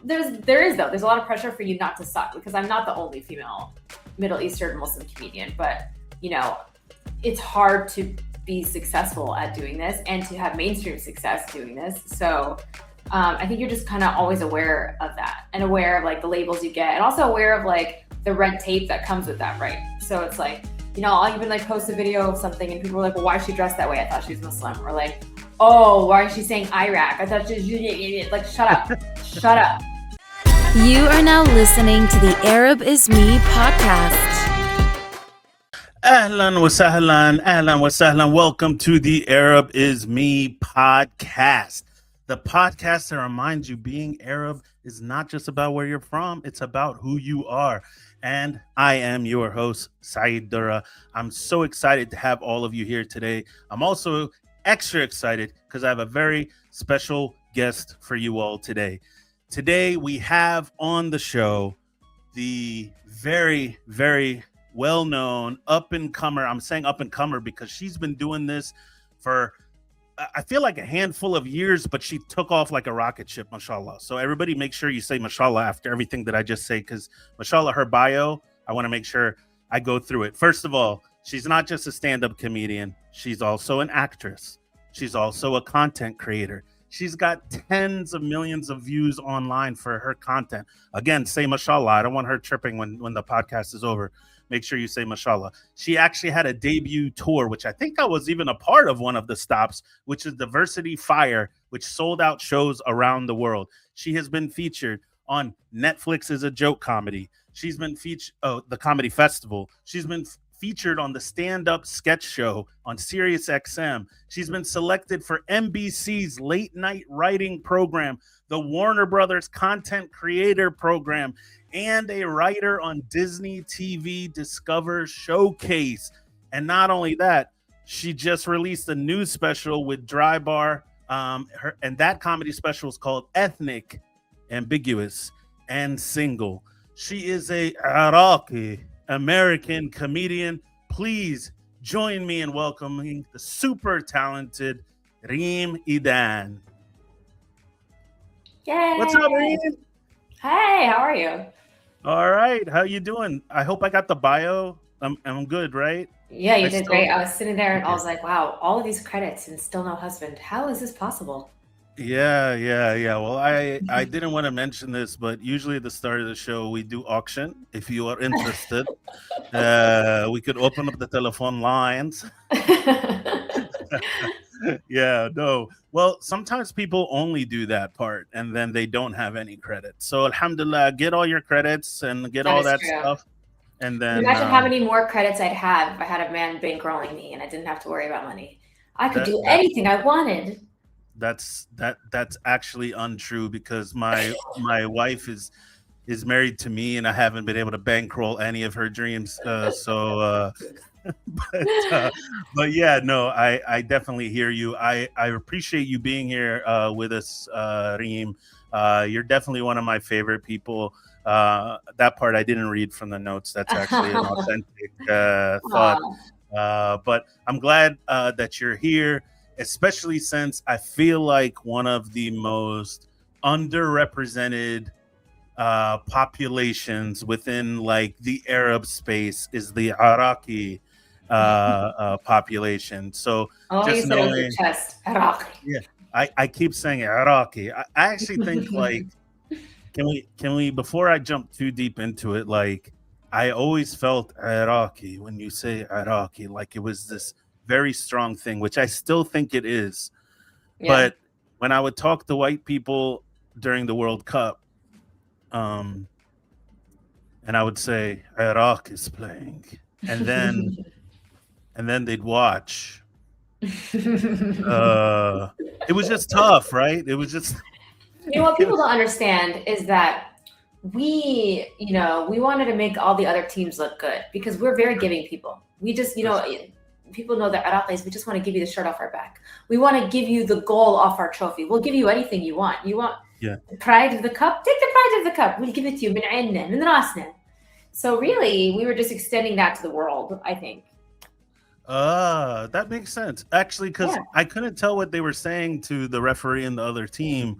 there is though. There's a lot of pressure for you not to suck because I'm not the only female Middle Eastern Muslim comedian, but it's hard to be successful at doing this and to have mainstream success doing this. So I think you're just kind of always aware of that and aware of like the labels you get and also aware of like the red tape that comes with that, right? So it's like, I'll even like post a video of something and people are like, well, why is she dressed that way? I thought she was Muslim. Or like, oh, why is she saying Iraq? I thought she was like, shut up, shut up. You are now listening to the Arab Is Me podcast. Ahlan wa sahlan. Welcome to the Arab Is Me podcast. The podcast that reminds you being Arab is not just about where you're from, it's about who you are. And I am your host, Saeed Durrah. I'm so excited to have all of you here today. I'm also extra excited because I have a very special guest for you all today. Today we have on the show the very, very well-known up-and-comer. I'm saying up-and-comer because she's been doing this for I feel like a handful of years, but she took off like a rocket ship, mashallah. So everybody make sure you say mashallah after everything that I just say, because mashallah, her bio, I want to make sure I go through it. First of all, she's not just a stand-up comedian. She's also an actress. She's also a content creator. She's got tens of millions of views online for her content. Again, say mashallah. I don't want her tripping when the podcast is over. Make sure you say mashallah. She actually had a debut tour, which I think I was even a part of one of the stops, which is Diversity Fire, which sold out shows around the world. She has been featured on Netflix as a joke comedy. She's been featured, the Comedy Festival. She's been featured on the stand-up sketch show on Sirius XM. She's been selected for NBC's late night writing program, the Warner Brothers content creator program, and a writer on Disney TV Discover Showcase. And not only that, she just released a new special with Dry Bar, and that comedy special is called Ethnic, Ambiguous, and Single. She is a Iraqi-American comedian. Please join me in welcoming the super talented Reem Edan. Yay! What's up, Reem? Hey, how are you? All right, how you doing? I hope I got the bio. I'm good, right? Yeah, you did great. I was sitting there and I was like, wow, all of these credits and still no husband. How is this possible? Yeah. Well, I didn't want to mention this, but usually at the start of the show, we do auction. If you are interested, we could open up the telephone lines. Yeah, no. Well, sometimes people only do that part and then they don't have any credits. So alhamdulillah, get all your credits and get all that stuff. And then imagine how many more credits I'd have if I had a man bankrolling me and I didn't have to worry about money. I could do anything I wanted. That's actually untrue but wife is married to me and I haven't been able to bankroll any of her dreams. But yeah, no, I definitely hear you. I appreciate you being here with us, Reem. You're definitely one of my favorite people. That part I didn't read from the notes. That's actually an authentic thought. But I'm glad that you're here, especially since I feel like one of the most underrepresented populations within like the Arab space is the Iraqi population. So just knowing, Iraqi. Yeah, I keep saying Iraqi. I actually think like can we before I jump too deep into it, like I always felt Iraqi when you say Iraqi, like it was this very strong thing, which I still think it is. Yeah. But when I would talk to white people during the World Cup, and I would say Iraq is playing, and then they'd watch. It was just tough, right? It was just. What people don't understand is that we wanted to make all the other teams look good because we're very giving people. We just, people know that Iraqis, we just want to give you the shirt off our back. We want to give you the goal off our trophy. We'll give you anything you want. You want the pride of the cup? Take the pride of the cup. We'll give it to you. Min 'ayna, min rasna. So really, we were just extending that to the world, I think. That makes sense. Actually, because I couldn't tell what they were saying to the referee and the other team.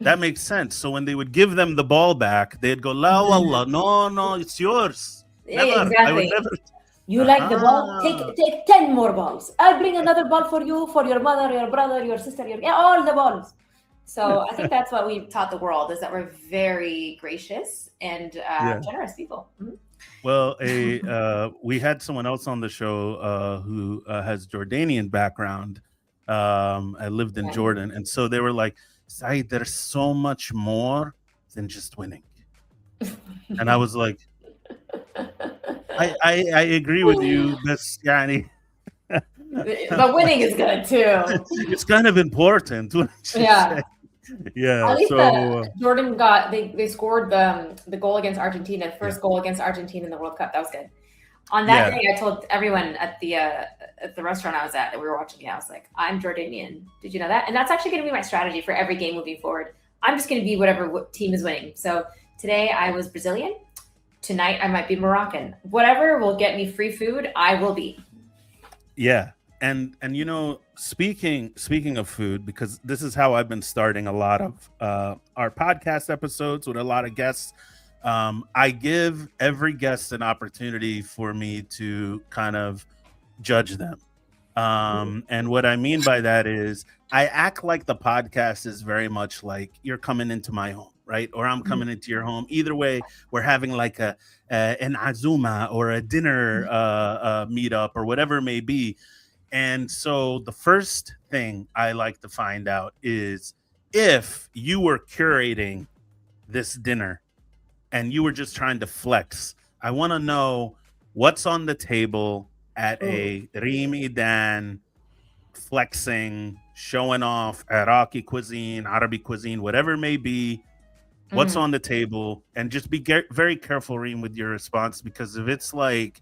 That makes sense. So when they would give them the ball back, they'd go, La wallah, no, it's yours. Never. I would Exactly. never. You like the ball? Ah. Take 10 more balls. I'll bring another ball for you, for your mother, your brother, your sister, all the balls. So I think that's what we've taught the world, is that we're very gracious and Yeah. generous people. Mhm. Well, we had someone else on the show who has Jordanian background. I lived in Okay. Jordan, and so they were like, "Saeed, there's so much more than just winning." And I was like, I agree with you. That's yani, But winning is good too. it's kind of important. Wouldn't you Yeah. say? Yeah. At least So Jordan they scored the goal against Argentina, the first goal against Argentina in the World Cup. That was good. On that day, I told everyone at the restaurant I was at that we were watching it. I was like, "I'm Jordanian. Did you know that?" And that's actually going to be my strategy for every game moving forward. I'm just going to be whatever team is winning. So today I was Brazilian. Tonight I might be Moroccan. Whatever will get me free food, I will be. yeah. And speaking of food, because this is how I've been starting a lot of our podcast episodes with a lot of guests. I give every guest an opportunity for me to kind of judge them. And what I mean by that is I act like the podcast is very much like you're coming into my home, right? Or I'm coming into your home. Either way, we're having like an azuma or a dinner meetup or whatever it may be. And so the first thing I like to find out is if you were curating this dinner and you were just trying to flex, I want to know what's on the table at a Reem Edan flexing, showing off Iraqi cuisine, Arabic cuisine, whatever it may be. What's on the table, and just be very careful, Reem, with your response, because if it's like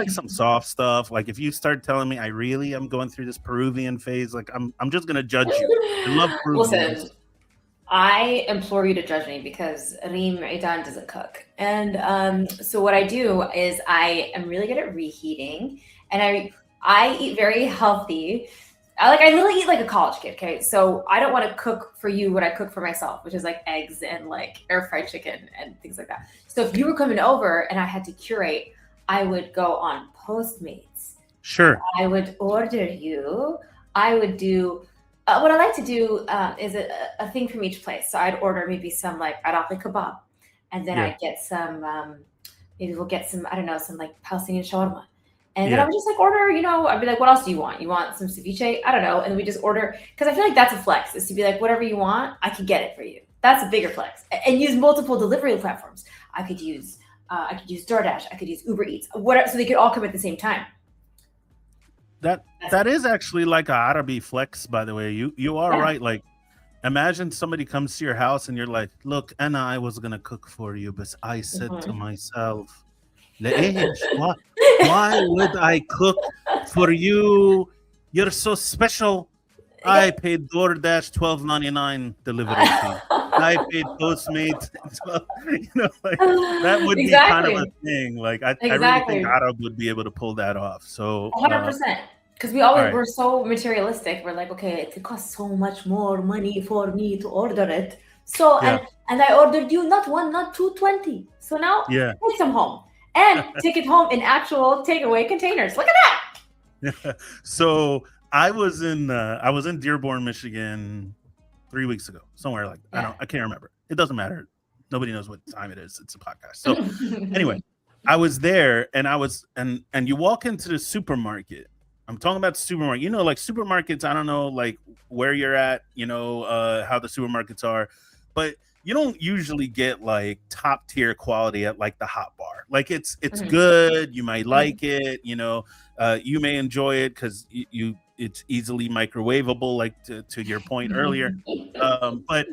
some soft stuff, like if you start telling me I really am going through this Peruvian phase, like I'm just gonna judge you. I love Peruvians. Listen, I implore you to judge me because Reem Edan doesn't cook. And so what I do is I am really good at reheating, and I eat very healthy. I literally eat like a college kid. Okay, so I don't want to cook for you what I cook for myself, which is like eggs and like air fried chicken and things like that. So if you were coming over and I had to curate, I would go on Postmates. Sure. I would order you. I would do. What I like to do is a thing from each place. So I'd order maybe some like Iraqi kebab, and then I'd get some. Maybe we'll get some. I don't know, some like Palestinian shawarma, and then I would just like order. I'd be like, "What else do you want? You want some ceviche? I don't know." And we just order, because I feel like that's a flex. Is to be like, whatever you want, I can get it for you. That's a bigger flex, and use multiple delivery platforms. I could use DoorDash. I could use Uber Eats. Whatever, so they could all come at the same time. That is actually like a Arabi flex, by the way. You are right. Like, imagine somebody comes to your house and you're like, "Look, Anna, I was gonna cook for you, but I said to myself, why would I cook for you? You're so special. I paid DoorDash $12.99 delivery fee. I paid Postmates. Like, that would be kind of a thing. Like I really think Arab would be able to pull that off. So 100%. Because we're so materialistic. We're like, okay, it costs so much more money for me to order it. So and I ordered you not one, not 220. So now take some home and take it home in actual takeaway containers. Look at that. So I was in Dearborn, Michigan 3 weeks ago, somewhere like that. I can't remember. It doesn't matter. Nobody knows what time it is. It's a podcast. So anyway, I was there, and and you walk into the supermarket. I'm talking about supermarket. Like supermarkets, I don't know like where you're at, how the supermarkets are, but you don't usually get like top tier quality at like the hot bar. Like it's good. You might like it, you may enjoy it because it's easily microwavable, like to your point earlier. But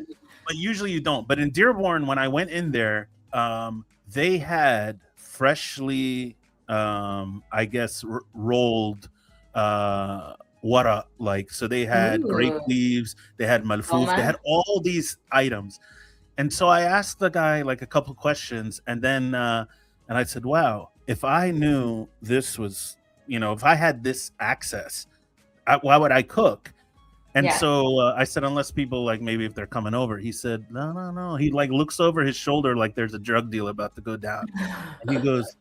usually you don't. But in Dearborn, when I went in there, they had freshly, I guess, rolled wara, like, so they had grape leaves, they had malfouf, they had all these items. And so I asked the guy like a couple questions, and then and I said, wow, if I knew this was, if I had this access, why would I cook? And Yeah. so I said, unless people like maybe if they're coming over, he said, no, no, no. He like looks over his shoulder like there's a drug deal about to go down. And he goes,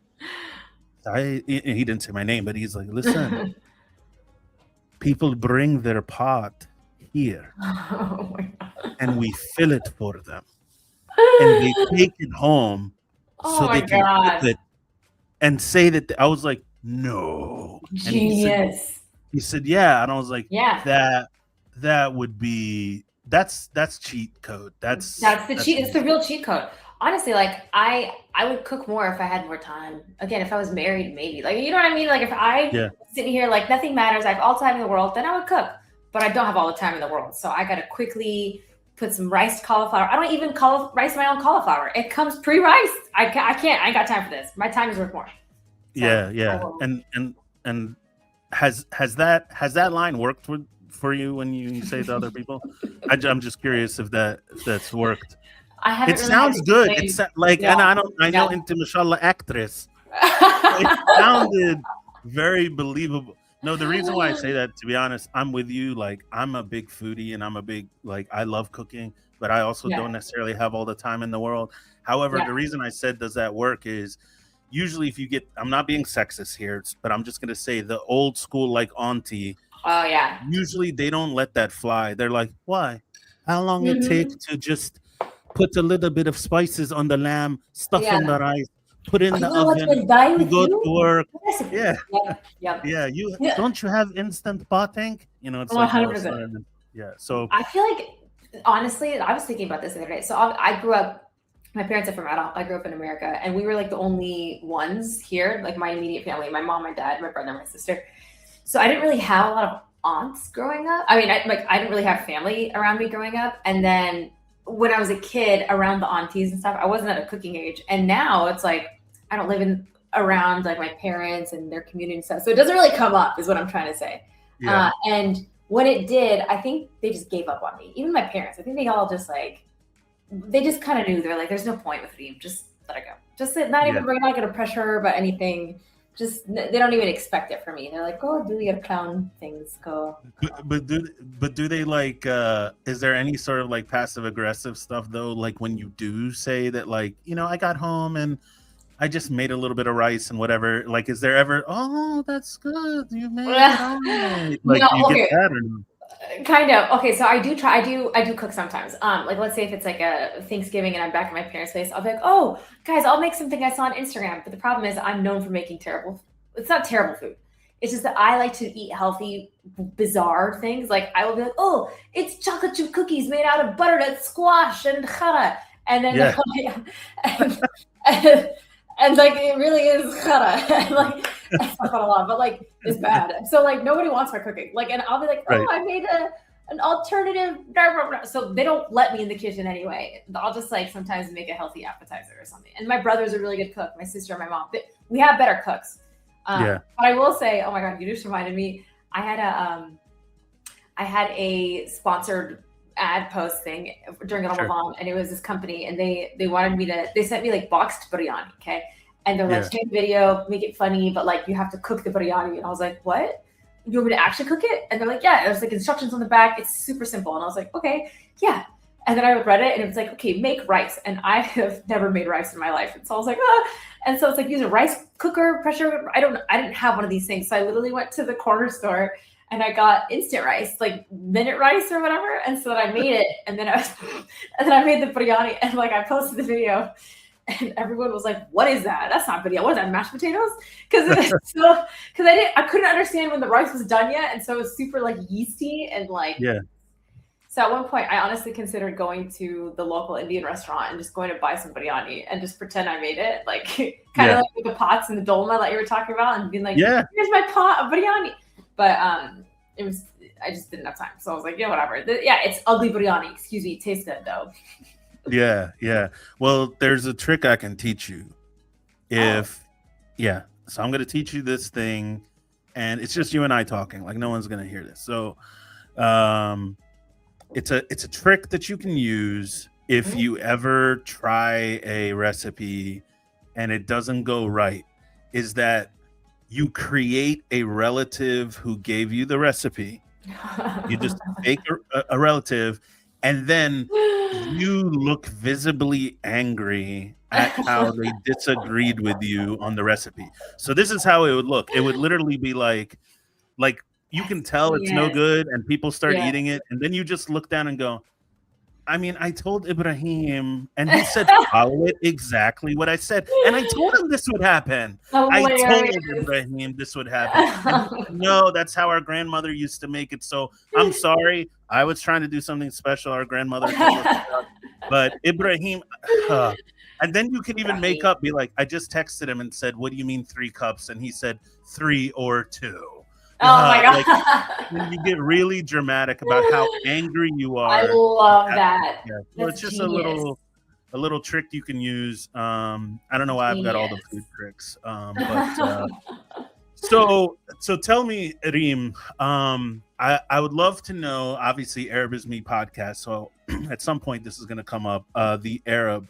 he didn't say my name, but he's like, listen, people bring their pot here Oh my and we fill it for them. And they god. take it home Oh so my they can cook god. it and say that I was like, no. And Genius. he said, yeah. And I was like, Yeah. that would be that's cheat code. That's the cheat. It's the real cheat code. Honestly, like I would cook more if I had more time. Again, if I was married, maybe. Like you know what I mean? Like if I yeah, sitting here like nothing matters, I have all the time in the world, then I would cook. But I don't have all the time in the world. So I gotta quickly put some riced cauliflower. I don't even rice my own cauliflower. It comes pre-riced. I can't. I ain't got time for this. My time is worth more. So yeah. And has that line worked for you when you say to other people? I'm just curious if that's worked. I haven't It really had sounds to good. explain. It's like, Yeah. and I know Yeah. into mashallah actress. It sounded very believable. No, the reason why I say that, to be honest, I'm with you. Like, I'm a big foodie and I'm a big, like, I love cooking, but I also Yeah. don't necessarily have all the time in the world. However, Yeah. the reason I said, does that work is usually if you get, I'm not being sexist here, but I'm just going to say the old school, like, auntie, Oh yeah. usually they don't let that fly. They're like, why? How long it take Mhm. to just put a little bit of spices on the lamb, stuff in the Yeah. rice, put in Oh, the you know what's oven, been dying you with go to you? work. Recipe. Yeah, Yep. Yep. yeah. You Yeah. don't you have instant potting? You know, it's like all of a 100%. sudden. Yeah. So I feel like, honestly, I was thinking about this the other day. So I grew up, my parents are from Adel. I grew up in America, and we were like the only ones here, like my immediate family, my mom, my dad, my brother, my sister. So I didn't really have a lot of aunts growing up. I mean, I didn't really have family around me growing up. And then when I was a kid, around the aunties and stuff, I wasn't at a cooking age. And now it's like I don't live in around like my parents and their community and stuff, so it doesn't really come up, is what I'm trying to say. yeah, And when it did, I think they just gave up on me. Even my parents, I think they all just like they just kind of knew. They're like, "There's no point with Reem. Just let it go. Just not yeah. even. We're not gonna pressure her about anything. Just they don't even expect it from me. They're like, go do your clown things. Go." But do they like? Is there any sort of like passive aggressive stuff though? Like when you do say that, like, you know, I got home and I just made a little bit of rice and whatever. Like, is there ever? Oh, that's good. You made it all right. Like, No, do you get okay. that or no? Kind of. Okay, so I do try. I do cook sometimes. Like let's say if it's like a Thanksgiving and I'm back at my parents' place, I'll be like, "Oh, guys, I'll make something I saw on Instagram." But the problem is, I'm known for making terrible. It's not terrible food. It's just that I like to eat healthy, bizarre things. Like I will be like, "Oh, it's chocolate chip cookies made out of butternut squash and chara," and then Yeah, and, and, and like it really is chara. And like I fuck on a lot, but like it's bad. So like nobody wants my cooking. Like, and I'll be like, "Oh, right. I made an alternative." Blah, blah, blah. So they don't let me in the kitchen anyway. I'll just like sometimes make a healthy appetizer or something. And my brother's a really good cook. My sister and my mom. We have better cooks. Yeah. But I will say, oh my god, you just reminded me. I had a sponsored ad post thing during Ramadan, and it was this company, and they wanted me to. They sent me like boxed biryani, okay, and they're like, Yeah. take a video, make it funny, but like you have to cook the biryani. And I was like, what? You want me to actually cook it? And they're like, yeah. There's like instructions on the back. It's super simple. And I was like, okay, yeah. And then I read it, and it was like, okay, make rice. And I have never made rice in my life, and so I was like, ah. And so it's like use a rice cooker, pressure. I didn't have one of these things, so I literally went to the corner store and I got instant rice, like minute rice or whatever. And so then I made it, and then I made the biryani, and like I posted the video, and everyone was like, "What is that? That's not biryani. What is that? Mashed potatoes?" Because I couldn't understand when the rice was done yet, and so it was super like yeasty and like. Yeah. So at one point, I honestly considered going to the local Indian restaurant and just going to buy some biryani and just pretend I made it, like kind of like with the pots and the dolma that you were talking about, and being like, Yeah. "Here's my pot of biryani." But I just didn't have time, so I was like, "Yeah, whatever." Yeah, it's ugly biryani. Excuse me, it tastes good though. Yeah. Yeah. Well, there's a trick I can teach you. Yeah. So I'm gonna teach you this thing, and it's just you and I talking. Like no one's gonna hear this. So, it's a trick that you can use if you ever try a recipe and it doesn't go right. Is that you create a relative who gave you the recipe, You just fake a relative, and then you look visibly angry at how they disagreed with you on the recipe. So this is how it would look. It would literally be like you can tell it's no Yes. good, and people start Yeah. eating it, and then you just look down and go, I mean, I told Ibrahim, and he said, follow it exactly what I said. And I told him this would happen. I told Hilarious. Ibrahim this would happen. And he said, no, that's how our grandmother used to make it. So I'm sorry. I was trying to do something special. Our grandmother told us about. But Ibrahim, and then you can even make up, be like, I just texted him and said, what do you mean 3 cups? And he said, 3 or 2. Oh my God. Like, when you get really dramatic about how angry you are. I love that. Yeah. So it's just a little trick you can use. I don't know why I've got all the food tricks. So tell me, Reem, I would love to know, obviously Arab is Me podcast. So at some point this is going to come up, the Arab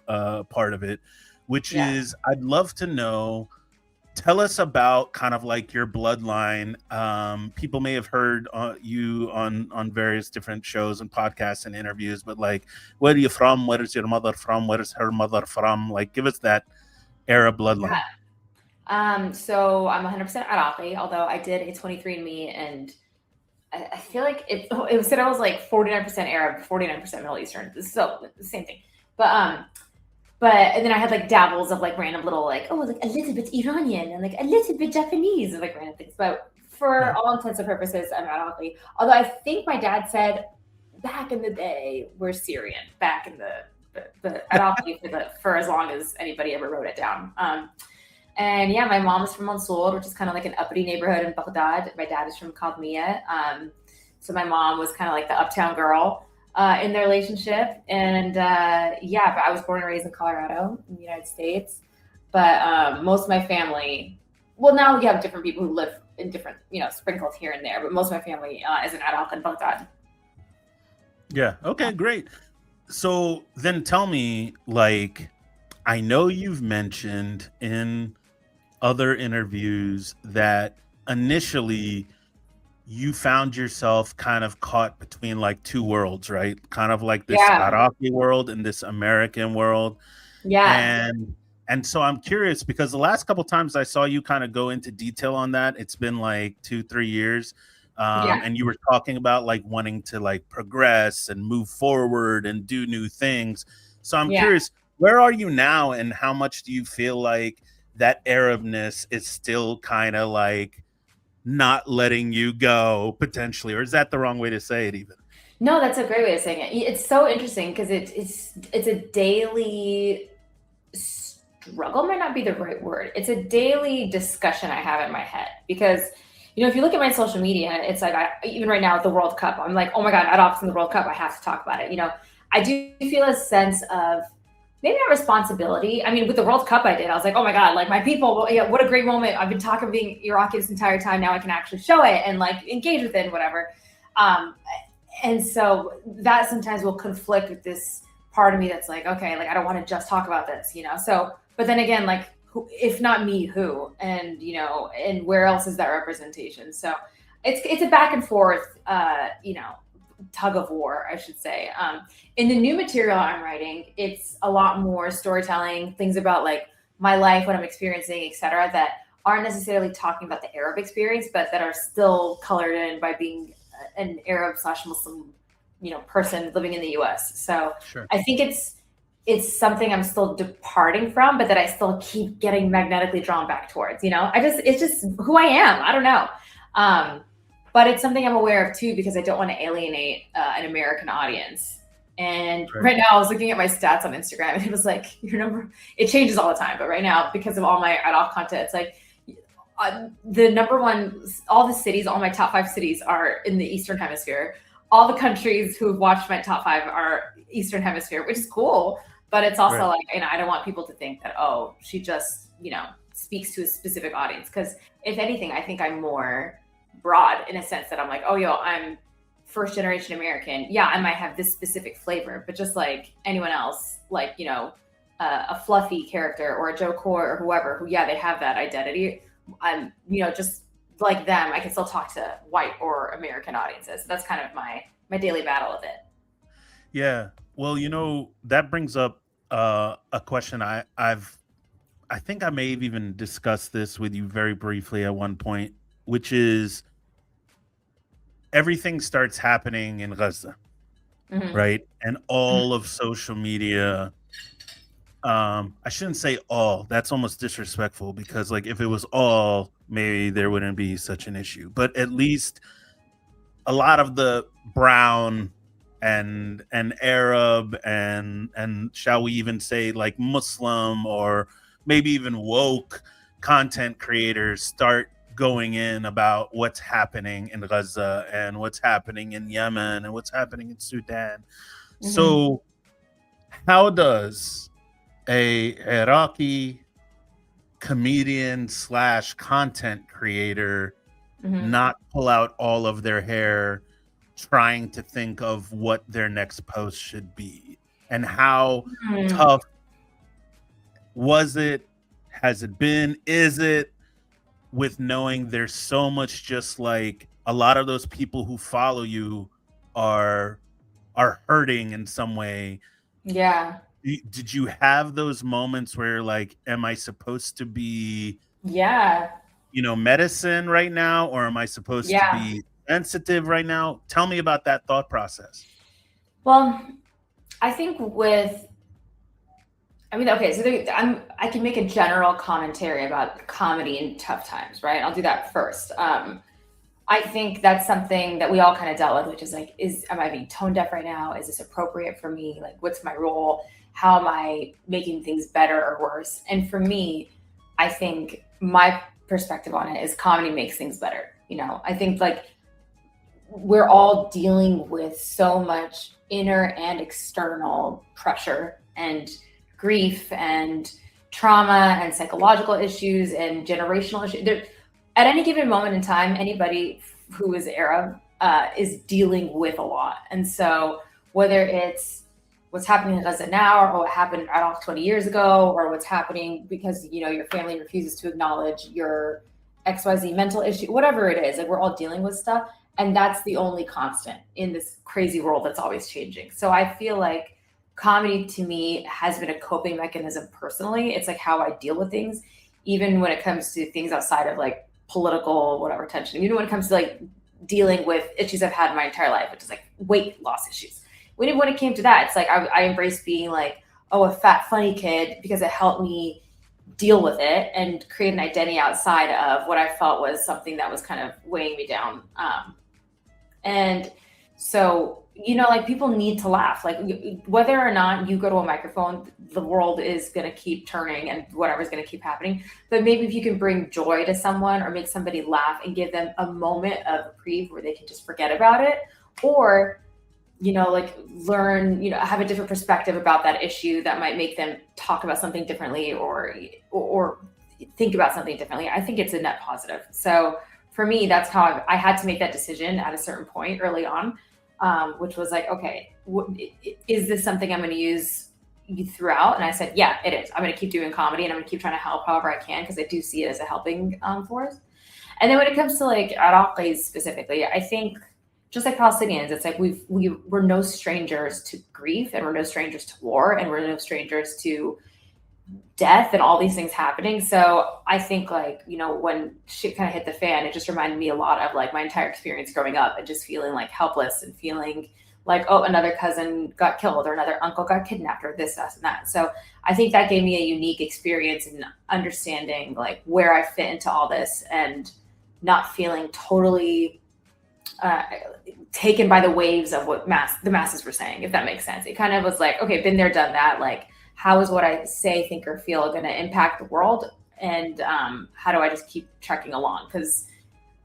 part of it, which is, I'd love to know, tell us about kind of like your bloodline. People may have heard you on various different shows and podcasts and interviews, but like, where are you from? Where is your mother from? Where is her mother from? Like, give us that Arab bloodline. So I'm 100% Iraqi, although I did a 23andMe, and I feel like it said I was like 49% Arab, 49% Middle Eastern. So the same thing. But and then I had like dabbles of like random little like, oh, like a little bit Iranian and like a little bit Japanese and like random things. But for all intents and purposes, I'm Iraqi. Although I think my dad said back in the day we're Syrian, back in the Iraqi for as long as anybody ever wrote it down. And yeah, my mom is from Mansour, which is kind of like an uppity neighborhood in Baghdad. My dad is from Kadmiyah. So my mom was kind of like the uptown girl in their relationship. And but I was born and raised in Colorado in the United States. But most of my family, well, now we have different people who live in different, sprinkled here and there. But most of my family is in Iraq and Baghdad. Yeah. Okay, great. So then tell me, like, I know you've mentioned in other interviews that initially you found yourself kind of caught between like 2 worlds, right? Kind of like this Iraqi world and this American world. Yeah. And so I'm curious, because the last couple times I saw you kind of go into detail on that, it's been like 2-3 years. And you were talking about like wanting to like progress and move forward and do new things. So I'm curious, where are you now, and how much do you feel like that Arabness is still kind of like not letting you go potentially, or is that the wrong way to say it even? No, that's a great way of saying it. It's so interesting because it's a daily struggle, might not be the right word. It's a daily discussion I have in my head because, if you look at my social media, it's like even right now at the World Cup, I'm like, oh my God, Iraq's in the World Cup. I have to talk about it. I do feel a sense of maybe not responsibility. I mean, with the World Cup I did, I was like, oh my God, like my people, what a great moment. I've been talking being Iraqi this entire time. Now I can actually show it and like engage with it and whatever. And so that sometimes will conflict with this part of me that's like, okay, like I don't want to just talk about this, So, but then again, like, if not me, who? And, and where else is that representation? So it's a back and forth, tug of war, I should say. In the new material I'm writing, it's a lot more storytelling, things about like my life, what I'm experiencing, etc., that aren't necessarily talking about the Arab experience, but that are still colored in by being an Arab/Muslim, person living in the U.S. So I think it's something I'm still departing from, but that I still keep getting magnetically drawn back towards. It's just who I am. I don't know. But it's something I'm aware of too, because I don't want to alienate an American audience. And right now I was looking at my stats on Instagram and it was like, your number, it changes all the time. But right now, because of all my Iraq content, it's like the number one, all the cities, all my top 5 cities are in the Eastern Hemisphere. All the countries who've watched my top 5 are Eastern Hemisphere, which is cool. But it's also like, I don't want people to think that, oh, she just, speaks to a specific audience. Because if anything, I think I'm more broad in a sense that I'm like, oh, I'm first generation American. Yeah, I might have this specific flavor, but just like anyone else, like, a fluffy character or a Joe Core or whoever, who, they have that identity. I'm, just like them, I can still talk to white or American audiences. So that's kind of my daily battle with it. Yeah. Well, that brings up a question I think I may have even discussed this with you very briefly at one point, which is everything starts happening in Gaza, Mm-hmm. right? And all of social media, I shouldn't say all, that's almost disrespectful because like if it was all, maybe there wouldn't be such an issue. But at least a lot of the brown and Arab and shall we even say like Muslim or maybe even woke content creators start going in about what's happening in Gaza and what's happening in Yemen and what's happening in Sudan. So how does a Iraqi comedian slash content creator not pull out all of their hair trying to think of what their next post should be? And how tough was it? Has it been? Is it, with knowing there's so much, just like a lot of those people who follow you are hurting in some way? Yeah. Did you have those moments where like, am I supposed to be medicine right now, or am I supposed to be sensitive right now? Tell me about that thought process. Well, I think so I can make a general commentary about comedy in tough times, right? I'll do that first. I think that's something that we all kind of dealt with, which is like, am I being tone deaf right now? Is this appropriate for me? Like, what's my role? How am I making things better or worse? And for me, I think my perspective on it is comedy makes things better. I think like we're all dealing with so much inner and external pressure and grief and trauma and psychological issues and generational issues. At any given moment in time, anybody who is Arab is dealing with a lot. And so whether it's what's happening in Gaza now or what happened in Iraq 20 years ago, or what's happening because, your family refuses to acknowledge your XYZ mental issue, whatever it is, like we're all dealing with stuff. And that's the only constant in this crazy world that's always changing. So I feel like comedy to me has been a coping mechanism personally. It's like how I deal with things, even when it comes to things outside of like political, whatever tension, when it comes to like dealing with issues I've had in my entire life, which is like weight loss issues. When it came to that, it's like I embraced being like, a fat, funny kid, because it helped me deal with it and create an identity outside of what I felt was something that was kind of weighing me down. And so, like people need to laugh. Like whether or not you go to a microphone, the world is going to keep turning and whatever's going to keep happening. But maybe if you can bring joy to someone or make somebody laugh and give them a moment of reprieve where they can just forget about it, or like learn, have a different perspective about that issue that might make them talk about something differently or think about something differently. I think it's a net positive. So for me, that's how I had to make that decision at a certain point early on, which was like, okay, is this something I'm going to use throughout? And I said, yeah, it is. I'm going to keep doing comedy and I'm going to keep trying to help however I can, because I do see it as a helping force. And then when it comes to like Iraqis specifically, I think just like Palestinians, it's like we're no strangers to grief, and we're no strangers to war, and we're no strangers to death and all these things happening. So I think like, when shit kind of hit the fan, it just reminded me a lot of like my entire experience growing up and just feeling like helpless and feeling like, oh, another cousin got killed or another uncle got kidnapped or this, that, and that. So I think that gave me a unique experience in understanding like where I fit into all this and not feeling totally taken by the waves of what the masses were saying, if that makes sense. It kind of was like, okay, been there, done that. Like, how is what I say, think, or feel going to impact the world? And how do I just keep trekking along? Because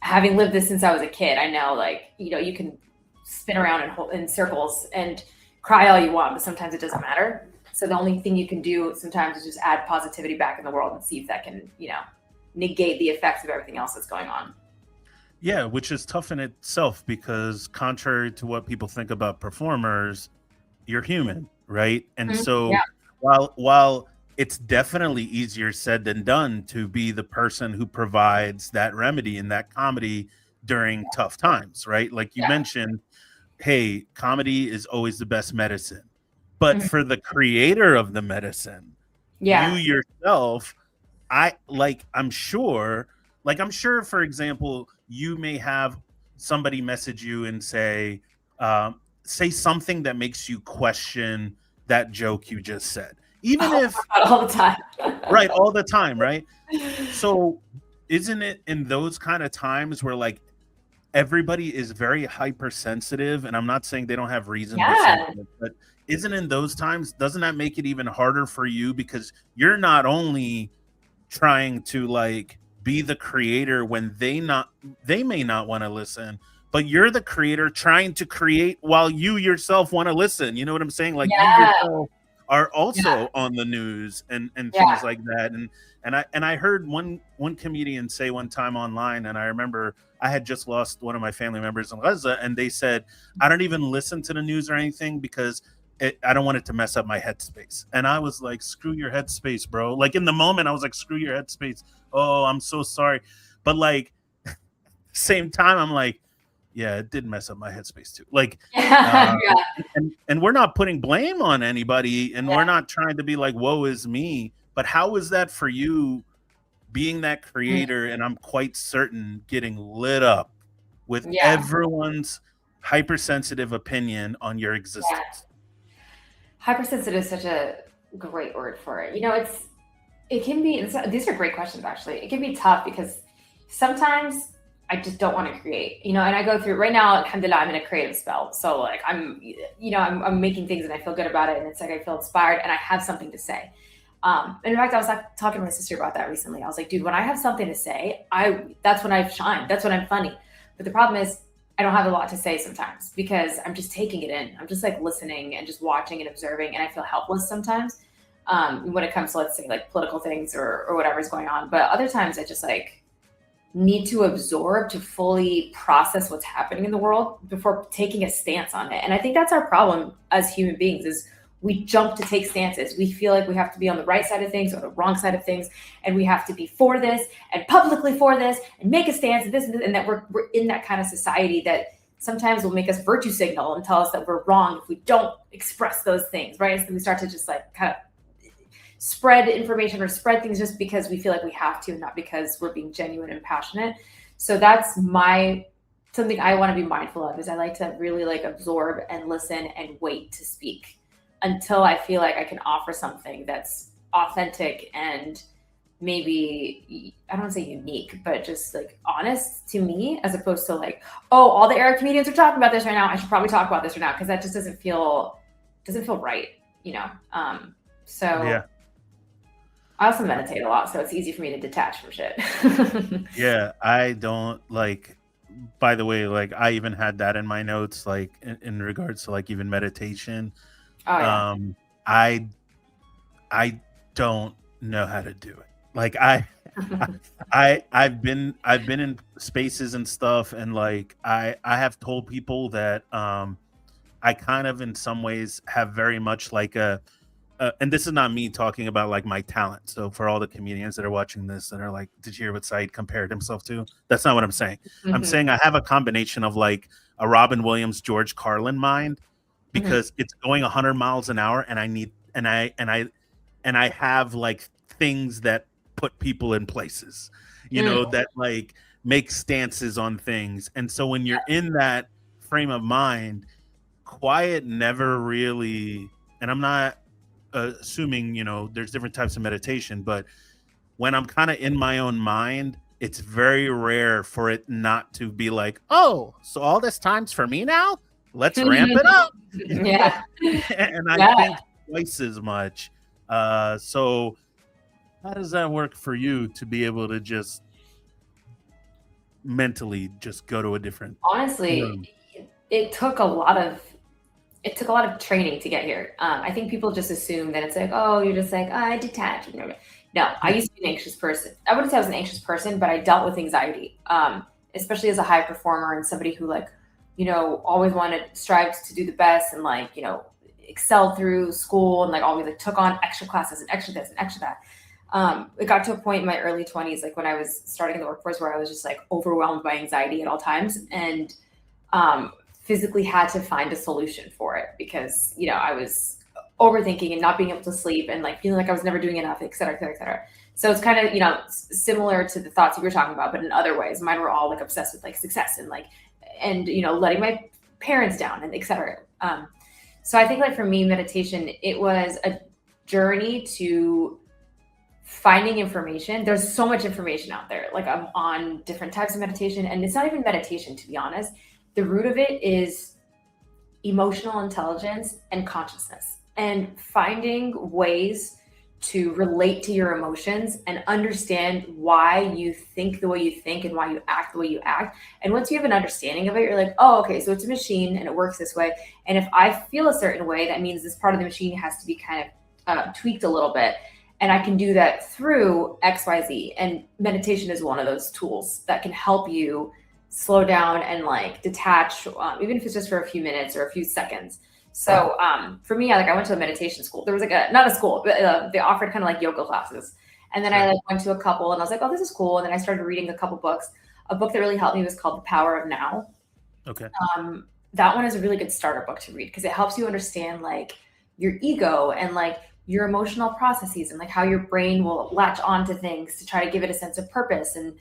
having lived this since I was a kid, I know like, you can spin around in circles and cry all you want, but sometimes it doesn't matter. So the only thing you can do sometimes is just add positivity back in the world and see if that can, negate the effects of everything else that's going on. Yeah, which is tough in itself, because contrary to what people think about performers, you're human, right? And so while it's definitely easier said than done to be the person who provides that remedy and that comedy during tough times, right? Like you Yeah. mentioned, hey, comedy is always the best medicine. But Mhm. for the creator of the medicine, you Yeah. yourself, I'm sure, for example, you may have somebody message you and say something that makes you question that joke you just said. Even if, All the time. right, all the time, right? So isn't it in those kind of times where like everybody is very hypersensitive, and I'm not saying they don't have reasonable Yeah. sentiment, but isn't in those times, doesn't that make it even harder for you because you're not only trying to like be the creator when they may not want to listen, but you're the creator trying to create while you yourself want to listen. You know what I'm saying? Like you Yeah. yourself are Yeah. also on the news and Yeah. things like that. And I heard one comedian say one time online, and I remember I had just lost one of my family members in Gaza, and they said, I don't even listen to the news or anything because I don't want it to mess up my headspace. And I was like, screw your headspace, bro. Like in the moment, I was like, screw your headspace. Oh, I'm so sorry. But like, same time, I'm like, yeah, it did mess up my headspace too. Like, Yeah. uh, and we're not putting blame on anybody, and we're Yeah. not trying to be like, woe is me. But how is that for you being that Mm. creator? And I'm quite certain getting lit up with Yeah. everyone's hypersensitive opinion on your Yeah. existence. Hypersensitive is such a great word for it. It can be, these are great questions actually. It can be tough because sometimes I just don't want to create, and I go through right now, alhamdulillah, I'm in a creative spell. So like I'm making things and I feel good about it. And it's like, I feel inspired and I have something to say. And in fact, I was like, talking to my sister about that recently. I was like, dude, when I have something to say, that's when I shine. That's when I'm funny. But the problem is I don't have a lot to say sometimes because I'm just taking it in. I'm just like listening and just watching and observing, and I feel helpless sometimes when it comes to, let's say, like political things or whatever's going on. But other times I just like need to absorb to fully process what's happening in the world before taking a stance on it. And I think that's our problem as human beings is we jump to take stances. We feel like we have to be on the right side of things or the wrong side of things, and we have to be for this and publicly for this and make a stance and this and this, and that we're in that kind of society that sometimes will make us virtue signal and tell us that we're wrong if we don't express those things, right? So we start to just like kind of spread information or spread things just because we feel like we have to, not because we're being genuine and passionate. So that's something I want to be mindful of is I like to really like absorb and listen and wait to speak until I feel like I can offer something that's authentic and maybe, I don't want to say unique, but just like honest to me, as opposed to like, oh, all the Arab comedians are talking about this right now, I should probably talk about this right now, because that just doesn't feel right, so Yeah. I also meditate a lot, so it's easy for me to detach from shit. Yeah, I don't like, by the way, like I even had that in my notes, like in regards to like even meditation. Oh yeah. Um, I I don't know how to do it. Like I've been in spaces and stuff, and like I have told people that I kind of in some ways have very much like and this is not me talking about like my talent. So for all the comedians that are watching this that are like, did you hear what Said compared himself to? That's not what I'm saying. I'm Mhm. saying I have a combination of like a Robin Williams, George Carlin mind Mhm. because it's going 100 miles an hour, and I need and I have like things that put people in places, Mm. that like make stances on things. And so when you're in that frame of mind, quiet never really, and I'm not assuming, there's different types of meditation, but when I'm kind of in my own mind, it's very rare for it not to be like, oh, so all this time's for me now? Let's ramp it up. Yeah. And I Yeah. think twice as much. So how does that work for you to be able to just mentally just go to a different room? Honestly, it took a lot of training to get here. I think people just assume that it's like, oh, you're just like, oh, I detach. No, I used to be an anxious person. I wouldn't say I was an anxious person, but I dealt with anxiety, especially as a high performer and somebody who like, always wanted strives to do the best and like, excelled through school and like always like took on extra classes and extra this and extra that. It got to a point in my early 20s, like when I was starting in the workforce, where I was just like overwhelmed by anxiety at all times, and physically had to find a solution for it because, you know, I was overthinking and not being able to sleep and like feeling like I was never doing enough, et cetera, et cetera, et cetera. So it's kind of, you know, similar to the thoughts you were talking about, but in other ways. Mine were all like obsessed with like success and like, and, you know, letting my parents down and et cetera. So I think like for me, meditation, it was a journey to finding information. There's so much information out there. Like I'm on different types of meditation, and it's not even meditation, to be honest. The root of it is emotional intelligence and consciousness, and finding ways to relate to your emotions and understand why you think the way you think and why you act the way you act. And once you have an understanding of it, you're like, oh, okay, so it's a machine and it works this way. And if I feel a certain way, that means this part of the machine has to be kind of tweaked a little bit. And I can do that through XYZ. And meditation is one of those tools that can help you slow down and like detach, even if it's just for a few minutes or a few seconds. So for me, I went to a meditation school. There was like not a school, but they offered kind of like yoga classes. And then I like went to a couple, and I was like, oh, this is cool. And then I started reading a couple books. A book that really helped me was called The Power of Now. Okay. That one is a really good starter book to read because it helps you understand like your ego and like your emotional processes and like how your brain will latch onto things to try to give it a sense of purpose, and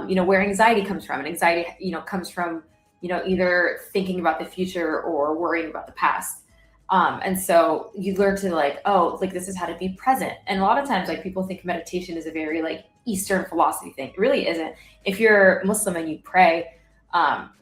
you know, where anxiety comes from. And anxiety, you know, comes from, you know, either thinking about the future or worrying about the past. And so you learn to like, oh, like this is how to be present. And a lot of times like people think meditation is a very like Eastern philosophy thing. It really isn't. If you're Muslim and you pray,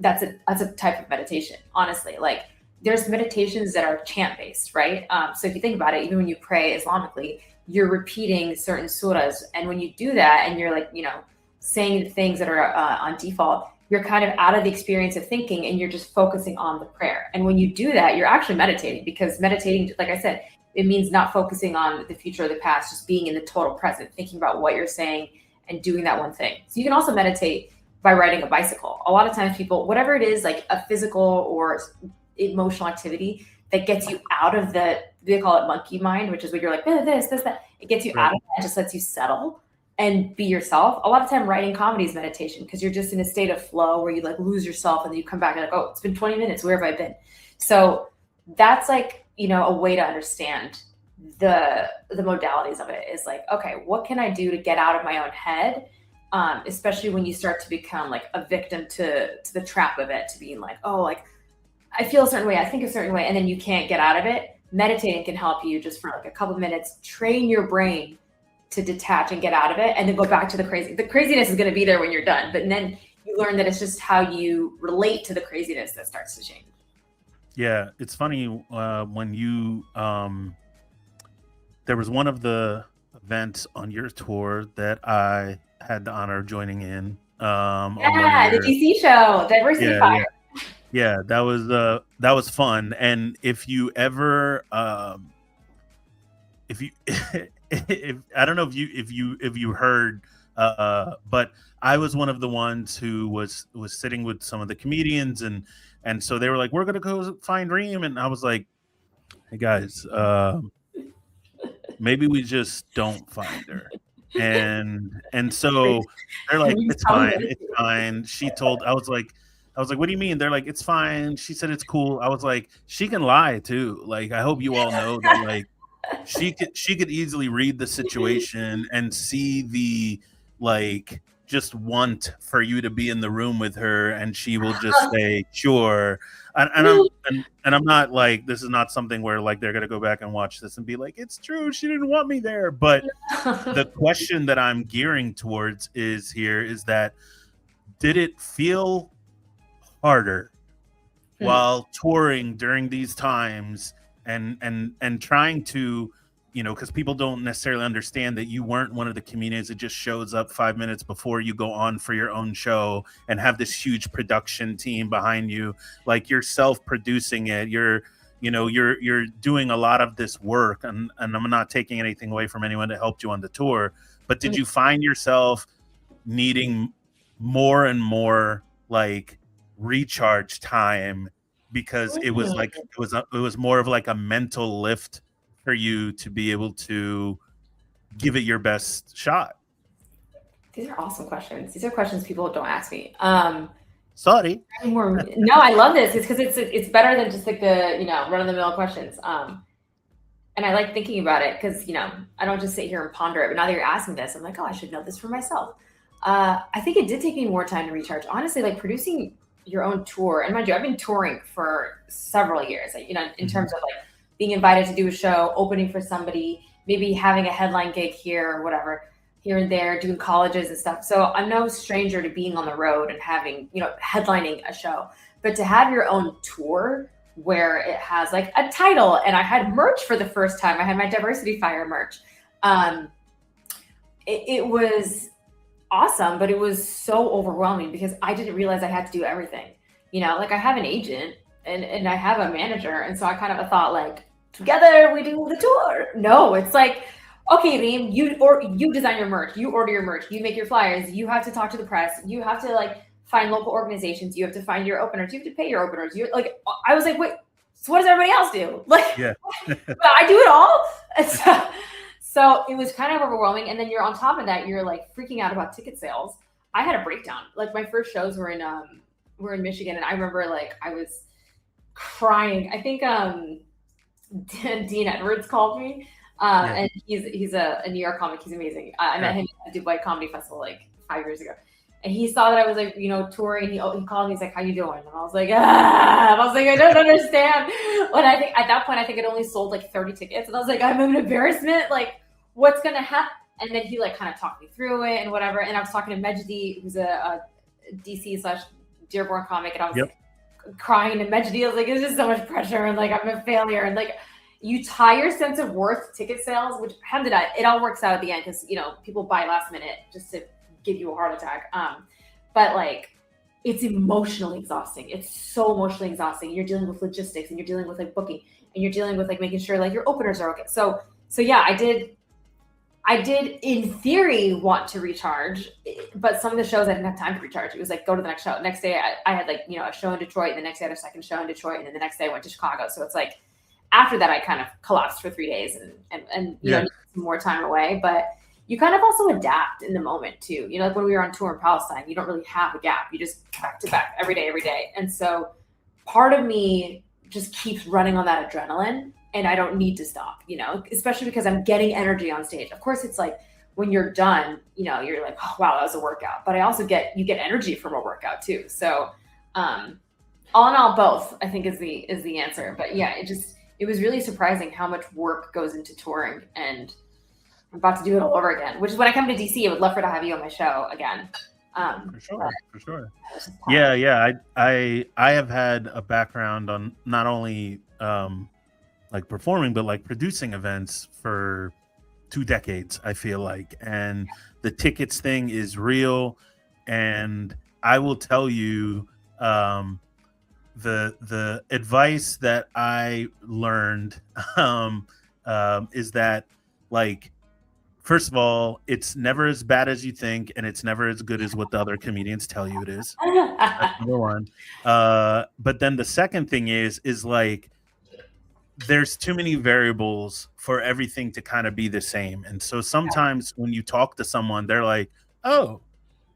that's a type of meditation, honestly. Like there's meditations that are chant based, right? So if you think about it, even when you pray Islamically, you're repeating certain surahs. And when you do that and you're like, you know, saying things that are on default, you're kind of out of the experience of thinking and you're just focusing on the prayer. And when you do that, you're actually meditating, because meditating, like I said, it means not focusing on the future or the past, just being in the total present, thinking about what you're saying and doing that one thing. So you can also meditate by riding a bicycle. A lot of times people, whatever it is, like a physical or emotional activity that gets you out of they call it monkey mind, which is when you're like, this, that. It gets you out of that, just lets you settle and be yourself. A lot of time writing comedy is meditation, because you're just in a state of flow where you like lose yourself and then you come back and like, oh, it's been 20 minutes. Where have I been? So that's like, you know, a way to understand the modalities of it is like, okay, what can I do to get out of my own head? Especially when you start to become like a victim to the trap of it, to being like, oh, like I feel a certain way, I think a certain way, and then you can't get out of it. Meditating can help you just for like a couple of minutes, train your brain to detach and get out of it, and then go back to the crazy. The craziness is going to be there when you're done, but then you learn that it's just how you relate to the craziness that starts to change. Yeah, it's funny when you there was one of the events on your tour that I had the honor of joining in. The DC show, Diversity Fire. Yeah, that was fun. And if you ever if you if I don't know if you heard, but I was one of the ones who was sitting with some of the comedians, and so they were like, we're gonna go find Reem, and I was like, hey guys, maybe we just don't find her. And so they're like, it's fine. I was like, what do you mean? They're like, it's fine. She said it's cool. I was like, she can lie too. Like, I hope you all know that like she could easily read the situation and see the like just want for you to be in the room with her, and she will just say sure. And I'm not like, this is not something where like they're gonna go back and watch this and be like, it's true, she didn't want me there. But the question that I'm gearing towards is that did it feel harder while touring during these times and trying to, you know, because people don't necessarily understand that you weren't one of the comedians that just shows up 5 minutes before you go on for your own show and have this huge production team behind you. Like, you're self-producing it. You're doing a lot of this work, and I'm not taking anything away from anyone that helped you on the tour, but did you find yourself needing more and more like recharge time because it was like it was more of like a mental lift for you to be able to give it your best shot. These are awesome questions. These are questions people don't ask me. Sorry. No, I love this. It's because it's better than just like the run of the mill questions. And I like thinking about it because I don't just sit here and ponder it. But now that you're asking this, I'm like, oh, I should know this for myself. I think it did take me more time to recharge. Honestly, like producing your own tour, and mind you, I've been touring for several years. Like, in terms of like being invited to do a show, opening for somebody, maybe having a headline gig here or whatever, here and there, doing colleges and stuff. So I'm no stranger to being on the road and having, headlining a show. But to have your own tour where it has like a title, and I had merch for the first time. I had my Diversity Fire merch. It was awesome, but it was so overwhelming because I didn't realize I had to do everything. Like I have an agent and I have a manager. And so I kind of thought like, together we do the tour. No, it's like, okay, Reem, you design your merch, you order your merch, you make your flyers, you have to talk to the press, you have to like find local organizations, you have to find your openers, you have to pay your openers. You're like, I was like, wait, so what does everybody else do? Like, yeah. But I do it all. So it was kind of overwhelming. And then you're on top of that, you're like freaking out about ticket sales. I had a breakdown. Like my first shows were in Michigan, and I remember like I was crying. I think Dean Edwards called me. And he's a New York comic. He's amazing. I met him at the Dubai Comedy Festival like 5 years ago. And he saw that I was like, touring. He called me. He's like, "How you doing?" And I was like, I don't understand. When I think at that point, I think it only sold like 30 tickets. And I was like, I'm an embarrassment. Like, what's going to happen? And then he like kind of talked me through it and whatever. And I was talking to Mejdi, who's a DC/Dearborn comic. And I was like crying to Mejdi. I was like, it's just so much pressure. And like, I'm a failure. And like, you tie your sense of worth to ticket sales, which it all works out at the end because, people buy last minute just to give you a heart attack. But like, it's emotionally exhausting. It's so emotionally exhausting. You're dealing with logistics and you're dealing with like booking and you're dealing with like making sure like your openers are okay. So yeah, I did in theory want to recharge, but some of the shows I didn't have time to recharge. It was like, go to the next show. Next day I had like, a show in Detroit, and the next day I had a second show in Detroit. And then the next day I went to Chicago. So it's like, after that, I kind of collapsed for 3 days and needed some more time away. But you kind of also adapt in the moment too. Like when we were on tour in Palestine, you don't really have a gap. You just back to back every day. And so part of me just keeps running on that adrenaline, and I don't need to stop, especially because I'm getting energy on stage. Of course, it's like when you're done, you're like, oh, wow, that was a workout. But I also get energy from a workout too. So all in all, both, I think is the answer. But yeah, it was really surprising how much work goes into touring, and I'm about to do it all over again, which is when I come to DC, I would love to have you on my show again. For sure. Yeah. I have had a background on not only like performing, but like producing events for 2 decades, I feel like. And the tickets thing is real. And I will tell you, the advice that I learned is that, like, first of all, it's never as bad as you think, and it's never as good as what the other comedians tell you it is. That's number one. But then the second thing is like, there's too many variables for everything to kind of be the same. And so sometimes when you talk to someone, they're like, "Oh,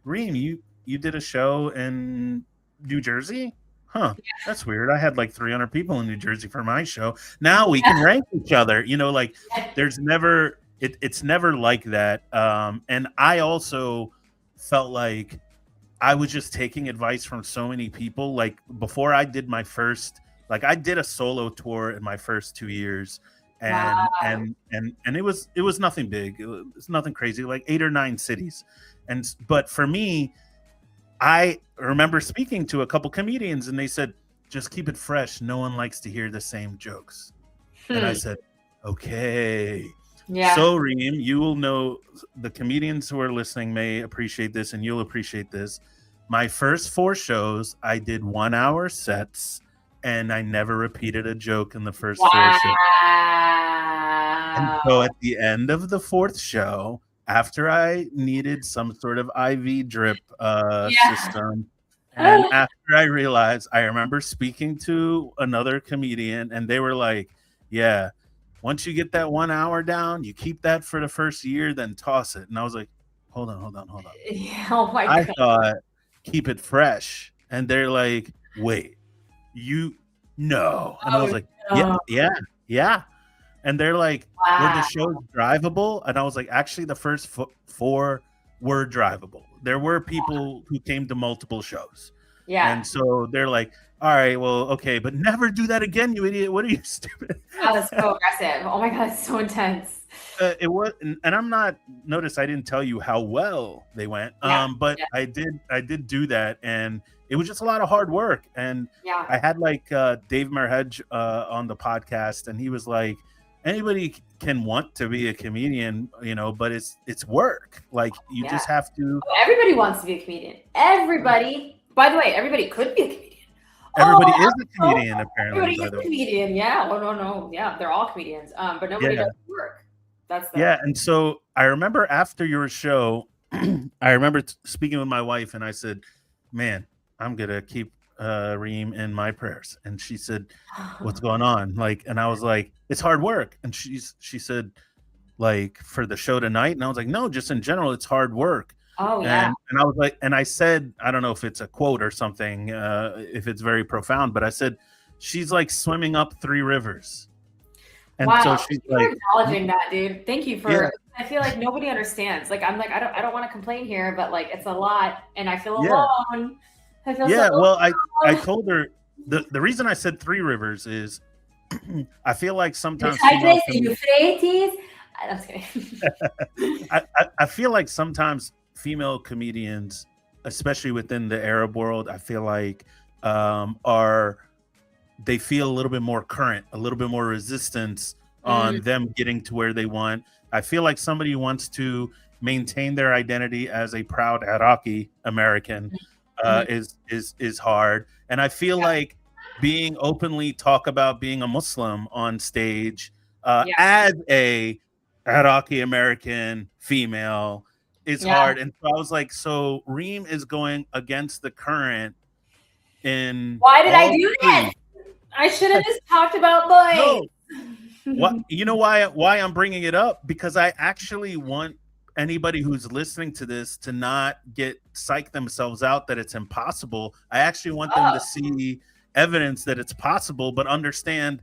Reem, you did a show in New Jersey? Huh, that's weird. I had like 300 people in New Jersey for my show. Now we can rank each other." Like there's never, it's never like that. And I also felt like I was just taking advice from so many people. Like before I did my first, like I did a solo tour in my first 2 years, and it was nothing big. It was nothing crazy, like 8 or 9 cities. But for me, I remember speaking to a couple comedians, and they said, "Just keep it fresh. No one likes to hear the same jokes." And I said, "Okay." Yeah. So Reem, you will know, the comedians who are listening may appreciate this, and you'll appreciate this. My first 4 shows, I did 1-hour sets, and I never repeated a joke in the first 4 shows. And so at the end of the 4th show, after I needed some sort of IV drip system, And after I realized, I remember speaking to another comedian, and they were like, "Yeah, once you get that 1 hour down, you keep that for the first year, then toss it." And I was like, "Hold on, hold on, hold on." Yeah, oh my I god. thought keep it fresh, and they're like, "Wait, you no?" And I was Oh like, "Yeah, no. yeah, yeah." And they're like, "Were the Wow. shows drivable?" And I was like, "Actually, the first four were drivable. There were people who came to multiple shows." Yeah, And so they're like, "All right, well, okay, but never do that again, you idiot. What are you stupid?" that was so aggressive. Oh my god, it's so intense. It was, and I'm not. Notice I didn't tell you how well they went. Yeah, But yeah, I did do that, and it was just a lot of hard work. And yeah, I had like Dave Merhedge on the podcast, and he was like, anybody can want to be a comedian, but it's work. Like you yeah. just have to. Oh, everybody wants to be a comedian. Everybody. By the way, everybody could be a comedian. Everybody Oh, is a comedian, apparently. everybody By is the a way, comedian. Yeah. Oh no. Yeah, they're all comedians. But nobody yeah. does work. That's the Yeah, and so I remember after your show, I remember speaking with my wife, and I said, "Man, I'm gonna keep Reem in my prayers." And she said, "What's going on?" Like, and I was like, "It's hard work." And she said, "Like for the show tonight?" And I was like, "No, just in general, it's hard work." Oh yeah. And I was like, and I said, I don't know if it's a quote or something, if it's very profound, but I said, "She's like swimming up three rivers." And so Wow. she's Thank you for like, acknowledging that, dude. Thank you "Yeah, for I feel like nobody understands. Like I'm like, I don't want to complain here, but like it's a lot and I feel yeah." alone. I feel so Yeah, well, I alone. told her the reason I said Three Rivers is I feel like sometimes Euphrates, Euphrates. I'm just kidding. I feel like sometimes female comedians, especially within the Arab world, I feel like are they feel a little bit more current, a little bit more resistance Mm, on them getting to where they want. I feel like somebody who wants to maintain their identity as a proud Iraqi American mhm. is hard, and I feel Yeah, like being openly talk about being a Muslim on stage yeah, as a Iraqi American female is yeah. hard. And so I was like, so Reem is going against the current in Why did I all do this? three. I should have just talked about boys. No, what you know why I'm bringing it up? Because I actually want anybody who's listening to this to not get psych themselves out that it's impossible. I actually want them Oh, to see evidence that it's possible, but understand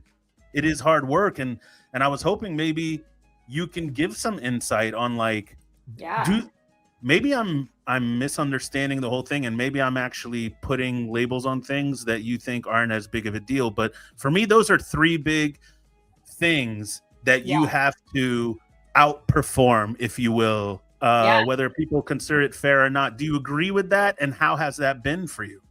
it is hard work. And I was hoping maybe you can give some insight on like yeah. do maybe I'm misunderstanding the whole thing, and maybe I'm actually putting labels on things that you think aren't as big of a deal. But for me, those are three big things that Yeah. you have to outperform, if you will, Yeah. whether people consider it fair or not. Do you agree with that? And how has that been for you?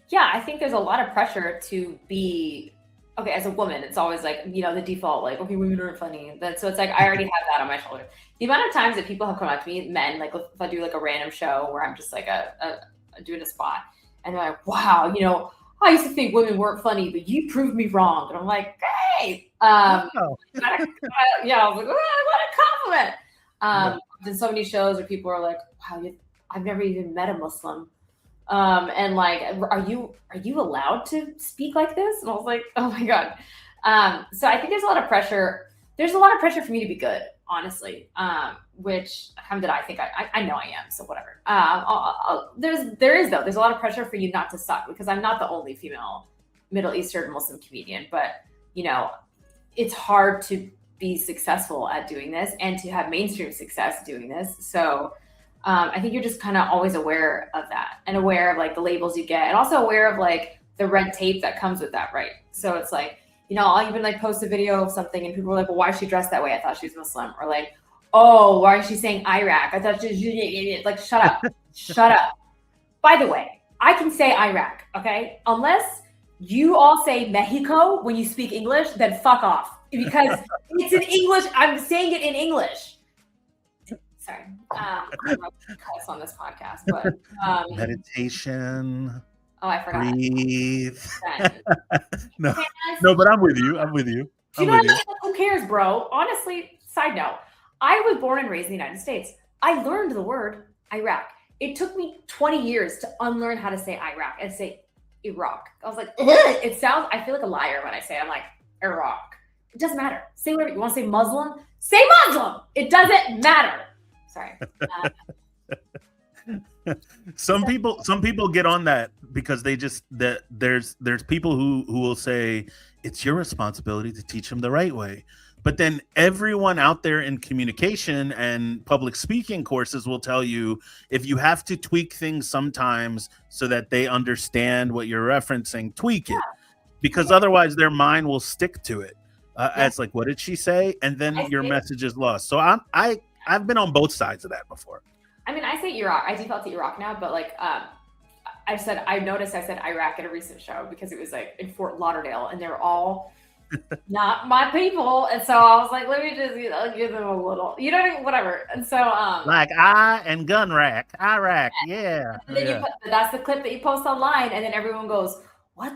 Yeah, I think there's a lot of pressure to be okay as a woman. It's always like, the default, like, okay, women aren't funny. So it's like I already have that on my shoulder. The amount of times that people have come up to me, men, like if I do like a random show where I'm just like doing a spot, and they're like, wow, I used to think women weren't funny, but you proved me wrong. And I'm like, great. Wow. Yeah, I was like, oh, what a compliment. Yeah. There's so many shows where people are like, wow, I've never even met a Muslim. And like, are you allowed to speak like this? And I was like, oh my God. So I think there's a lot of pressure. There's a lot of pressure for me to be good, honestly. Which alhamdulillah, I think I know I am. So whatever. There's a lot of pressure for you not to suck because I'm not the only female Middle Eastern Muslim comedian, but it's hard to be successful at doing this and to have mainstream success doing this. So I think you're just kind of always aware of that and aware of like the labels you get and also aware of like the red tape that comes with that, right? So it's like, I'll even like post a video of something and people are like, well, why is she dressed that way? I thought she was Muslim. Or like, oh, why is she saying Iraq? I thought she was like, shut up. Shut up. By the way, I can say Iraq, okay? Unless you all say Mexico when you speak English, then fuck off. Because it's in English. I'm saying it in English. Sorry. I'm not cuss on this podcast, but Meditation, oh, I forgot. breathe. Then. No, Yes. no, but I'm with you. I'm with you. Do I'm you know with you. what I mean? Who cares, bro? Honestly, side note, I was born and raised in the United States. I learned the word Iraq. It took me 20 years to unlearn how to say Iraq and say Iraq. I was like, it sounds, I feel like a liar when I say it. I'm like, Iraq. It doesn't matter. Say whatever. You want to say Muslim? Say Muslim. It doesn't matter. Sorry. Some people get on that because they just that there's people who will say it's your responsibility to teach them the right way. But then everyone out there in communication and public speaking courses will tell you if you have to tweak things sometimes so that they understand what you're referencing, tweak it, because otherwise their mind will stick to it. As like, what did she say? And then your message is lost. So I've been on both sides of that before. I mean, I say Iraq. I default to Iraq now, but like I noticed I said Iraq at a recent show because it was like in Fort Lauderdale and they're all not my people. And so I was like, let me just give them a little, whatever. And so like I and gun rack, Iraq, yeah. And then that's the clip that you post online, and then everyone goes, what?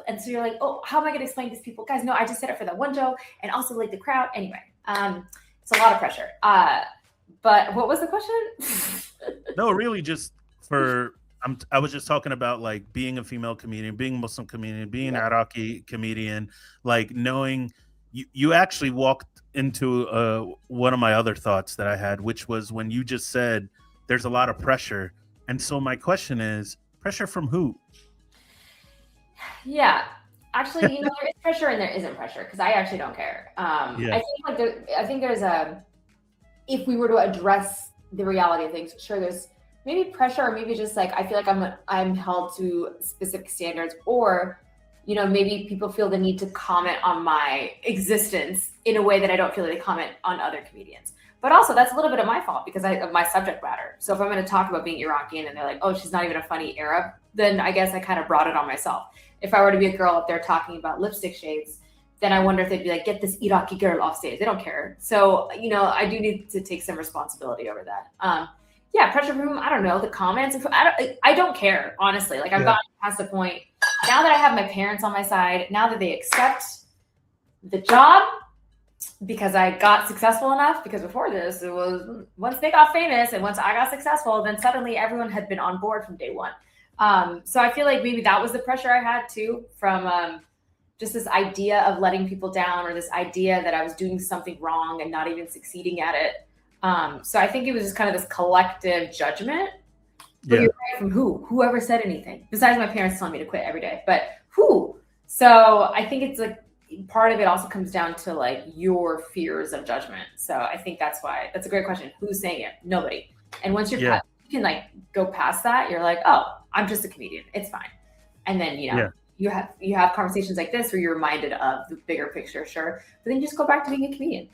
And so you're like, oh, how am I gonna explain to these people? Guys, no, I just said it for that one joke and also like the crowd. Anyway, it's a lot of pressure. But what was the question? No, really just I was just talking about like being a female comedian, being a Muslim comedian, being an Iraqi comedian, like knowing you actually walked into one of my other thoughts that I had, which was when you just said there's a lot of pressure. And so my question is, pressure from who? Yeah, actually, there is pressure and there isn't pressure because I actually don't care. I think there's if we were to address the reality of things, sure, there's maybe pressure, or maybe just like I feel like I'm held to specific standards, or maybe people feel the need to comment on my existence in a way that I don't feel like they comment on other comedians. But also that's a little bit of my fault because of my subject matter. So if I'm going to talk about being Iraqi and they're like, oh, she's not even a funny Arab, then I guess I kind of brought it on myself. If I were to be a girl up there talking about lipstick shades, then I wonder if they'd be like, get this Iraqi girl off stage. They don't care. So, I do need to take some responsibility over that. Pressure from, I don't know, the comments. I don't care, honestly. Like I've gotten past the point now that I have my parents on my side, now that they accept the job because I got successful enough, because before this, it was once they got famous and once I got successful, then suddenly everyone had been on board from day one. So I feel like maybe that was the pressure I had too from just this idea of letting people down, or this idea that I was doing something wrong and not even succeeding at it. So I think it was just kind of this collective judgment. But you're right, from whoever said anything, besides my parents telling me to quit every day, but who? So I think it's like part of it also comes down to like your fears of judgment. So I think that's a great question. Who's saying it? Nobody. And once you can like go past that, you're like, oh, I'm just a comedian. It's fine. And then, you have conversations like this where you're reminded of the bigger picture, sure. But then you just go back to being a comedian.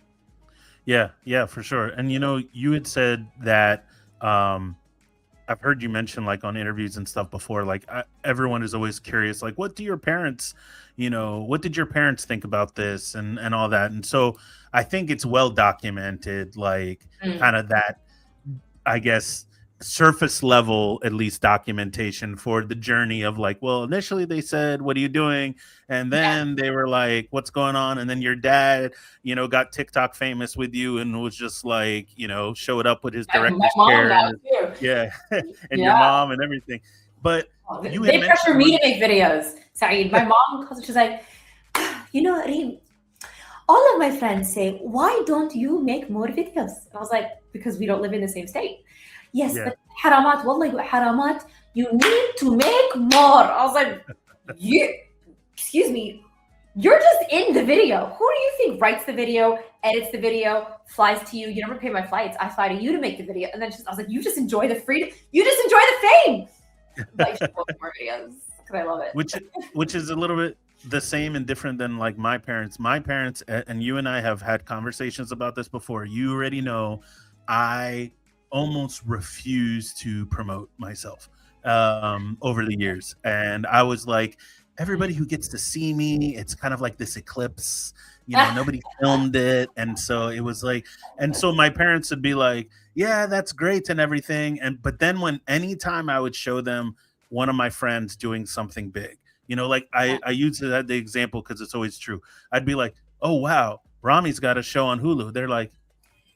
Yeah, for sure. And you had said that I've heard you mention like on interviews and stuff before, like everyone is always curious, like what did your parents think about this and all that. And so I think it's well documented, like kind of that, I guess, surface level, at least documentation for the journey of like, well, initially they said, what are you doing? And then they were like, what's going on? And then your dad, got TikTok famous with you and was just like, showed up with his director's chair. And your mom and everything. But they pressure me to make videos. Sorry, my mom, she's like, Reem, all of my friends say, why don't you make more videos? And I was like, because we don't live in the same state. Yes, but haramat, wallahi haramat, you need to make more. I was like, excuse me, you're just in the video. Who do you think writes the video, edits the video, flies to you? You never pay my flights. I fly to you to make the video. And then I was like, you just enjoy the freedom. You just enjoy the fame. But I should post more videos because I love it. Which is a little bit the same and different than like my parents. My parents, and you and I have had conversations about this before. You already know I almost refuse to promote myself over the years. And I was like, everybody who gets to see me, it's kind of like this eclipse, nobody filmed it. And so it was like, and so my parents would be like, yeah, that's great and everything. But then anytime I would show them one of my friends doing something big, like I use the example because it's always true. I'd be like, oh, wow, Rami's got a show on Hulu. They're like,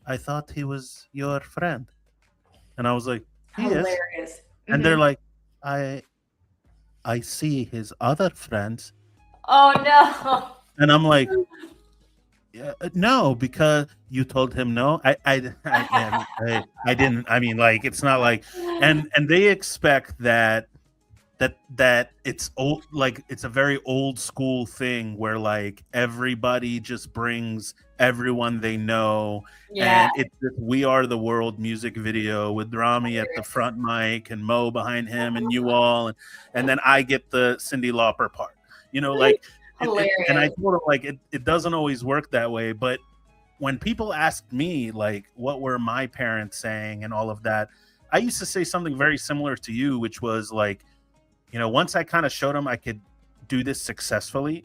I thought he was your friend. And I was like, He is. Hilarious. And they're like, I I see his other friends. Oh no. And I'm like, yeah, no, because you told him no. I didn't. I mean, like, it's not like, and they expect that it's old, like it's a very old school thing where like everybody just brings everyone they know, Yeah, and it's this We Are the World music video with Rami at the hilarious. front mic and Mo behind him and you all, and then I get the Cyndi Lauper part, like and I Hilarious. told him like it doesn't always work that way, but when people asked me like what were my parents saying and all of that, I used to say something very similar to you, which was like, once I kind of showed them I could do this successfully,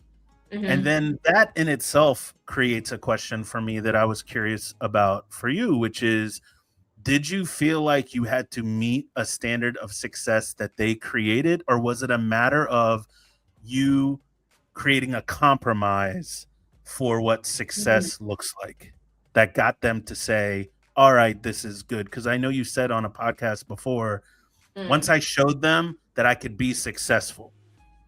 and Hmm. then that in itself creates a question for me that I was curious about for you, which is, did you feel like you had to meet a standard of success that they created, or was it a matter of you creating a compromise for what Hmm. success looks like that got them to say, all right, this is good? Because I know you said on a podcast before, once Mm. I showed them that I could be successful.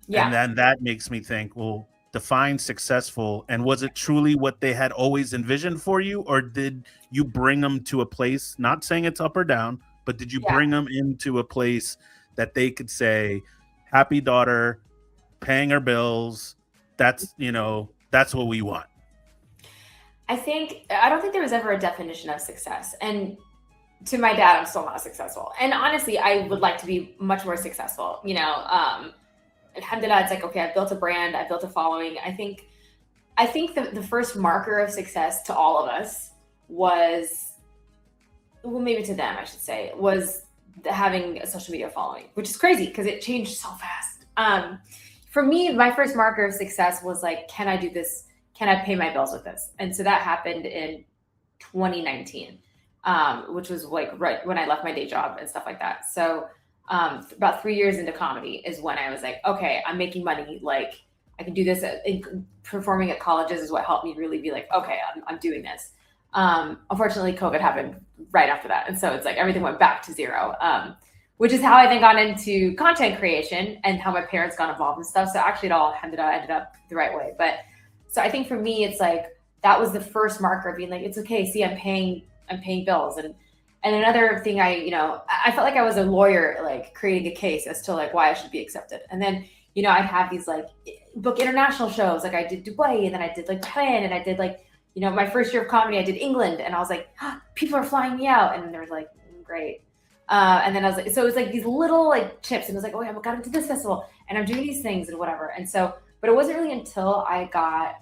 And Yeah. then that makes me think, well, define successful. And was it truly what they had always envisioned for you? Or did you bring them to a place, not saying it's up or down, but did you Yeah. bring them into a place that they could say, happy daughter, paying her bills? That's what we want. I don't think there was ever a definition of success. And to my dad, I'm still not successful. And honestly, I would like to be much more successful. Alhamdulillah, it's like, okay, I've built a brand, I've built a following. I think the first marker of success to all of us was, well, maybe to them, I should say, was having a social media following, which is crazy because it changed so fast. For me, my first marker of success was like, can I do this? Can I pay my bills with this? And so that happened in 2019, which was like right when I left my day job and stuff like that. So about 3 years into comedy is when I was like, okay, I'm making money. Like I can do this. Performing at colleges is what helped me really be like, okay, I'm doing this. Unfortunately, COVID happened right after that. And so it's like everything went back to zero, which is how I then got into content creation and how my parents got involved and stuff. So actually, it all ended up the right way. But so I think for me, it's like that was the first marker of being like, it's okay. See, I'm paying bills. And another thing, I felt like I was a lawyer, like creating a case as to like why I should be accepted. And then, I'd have these like book international shows. Like I did Dubai, and then I did like Thailand, and I did like, my first year of comedy, I did England, and I was like, people are flying me out. And then they were like, great. And then I was like, so it was like these little like chips, and it was like, oh, I got into this festival, and I'm doing these things and whatever. And so, but it wasn't really until I got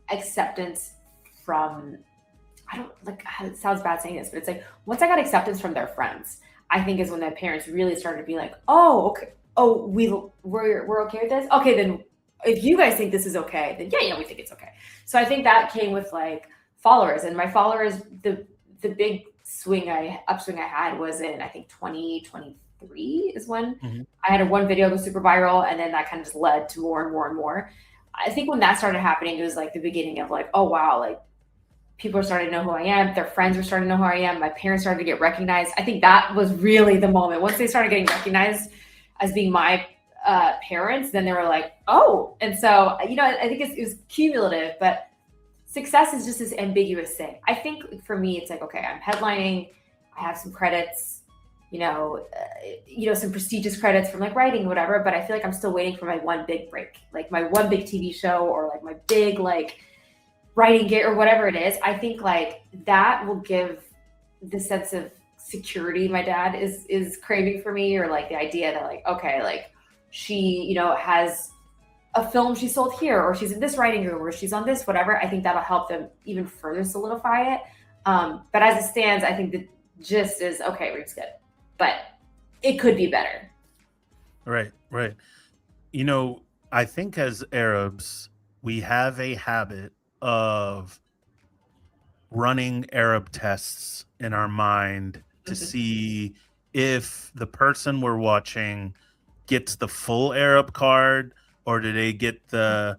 acceptance from, I don't like, it sounds bad saying this, but it's like once I got acceptance from their friends, I think is when their parents really started to be like, oh, okay, oh, we're okay with this. Okay, then if you guys think this is okay, then yeah, we think it's okay. So I think that came with like followers, and my followers, the big upswing I had was in, I think, 2023 is when Mhm. I had one video go super viral, and then that kind of just led to more and more and more. I think when that started happening, it was like the beginning of like, oh wow, like people are starting to know who I am. Their friends were starting to know who I am. My parents started to get recognized. I think that was really the moment. Once they started getting recognized as being my parents, then they were like, oh. And so, I think it was cumulative, but success is just this ambiguous thing. I think for me, it's like, okay, I'm headlining. I have some credits, some prestigious credits from like writing, whatever. But I feel like I'm still waiting for my one big break, like my one big TV show, or like my big like writing gig or whatever it is. I think like that will give the sense of security my dad is craving for me, or like the idea that like, okay, like she, has a film she sold here, or she's in this writing room, or she's on this, whatever. I think that'll help them even further solidify it. But as it stands, I think the gist is okay, Reem's good, but it could be better. Right, right. I think as Arabs, we have a habit of running Arab tests in our mind to Mhm. see if the person we're watching gets the full Arab card, or do they get the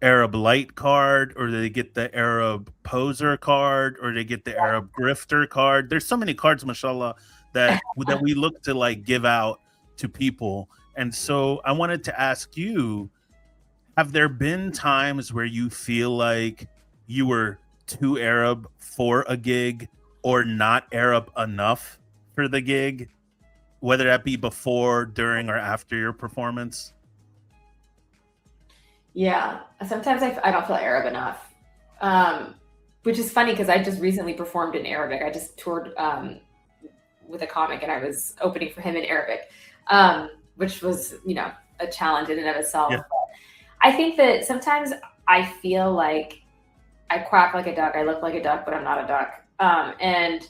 Arab light card, or do they get the Arab poser card, or do they get the Arab grifter card. There's so many cards, mashallah, that we look to like give out to people. And so I wanted to ask you, have there been times where you feel like you were too Arab for a gig or not Arab enough for the gig, whether that be before, during, or after your performance? Yeah, sometimes I don't feel Arab enough, which is funny because I just recently performed in Arabic. I just toured with a comic and I was opening for him in Arabic, which was, a challenge in and of itself. Yeah. I think that sometimes I feel like I quack like a duck, I look like a duck, but I'm not a duck. And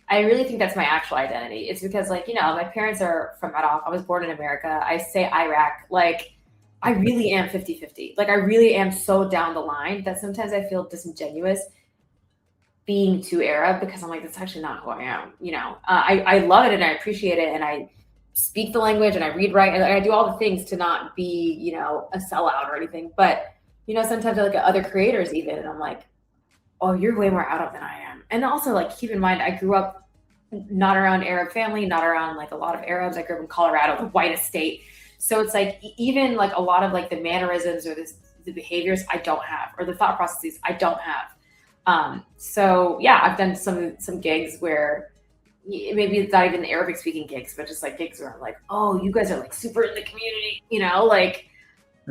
I really think that's my actual identity. It's because, like, my parents are from Iraq. I was born in America. I say Iraq. Like, I really am 50-50. Like, I really am so down the line that sometimes I feel disingenuous being too Arab because I'm like, that's actually not who I am. I love it and I appreciate it. And I speak the language and I read, write, and I do all the things to not be, a sellout or anything. But, sometimes I look at other creators even, and I'm like, oh, you're way more out of than I am. And also, like, keep in mind, I grew up not around Arab family, not around like a lot of Arabs. I grew up in Colorado, the whitest state. So it's like, even like a lot of like the mannerisms or the behaviors I don't have, or the thought processes I don't have. So yeah, I've done some gigs where maybe it's not even the Arabic speaking gigs, but just like gigs where I'm like, oh, you guys are like super in the community, like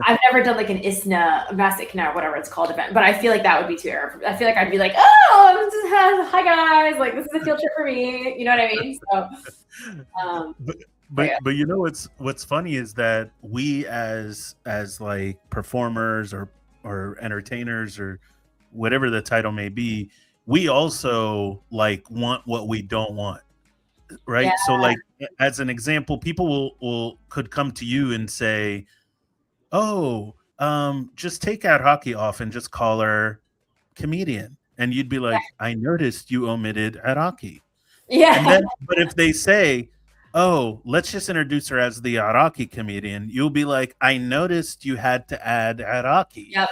I've never done like an ISNA, Mastic, whatever it's called event, but I feel like that would be too Arab. I feel like I'd be like, oh, hi guys, like this is a field trip for me. You know what I mean? So, but what's funny is that we as like performers or entertainers or whatever the title may be, we also like want what we don't want, right? Yeah. So like as an example, people could come to you and say, oh, just take out hockey off and just call her comedian, and you'd be like, I noticed you omitted Iraqi. Yeah. And then, but if they say, oh, let's just introduce her as the Iraqi comedian, you'll be like, I noticed you had to add Iraqi. Yep.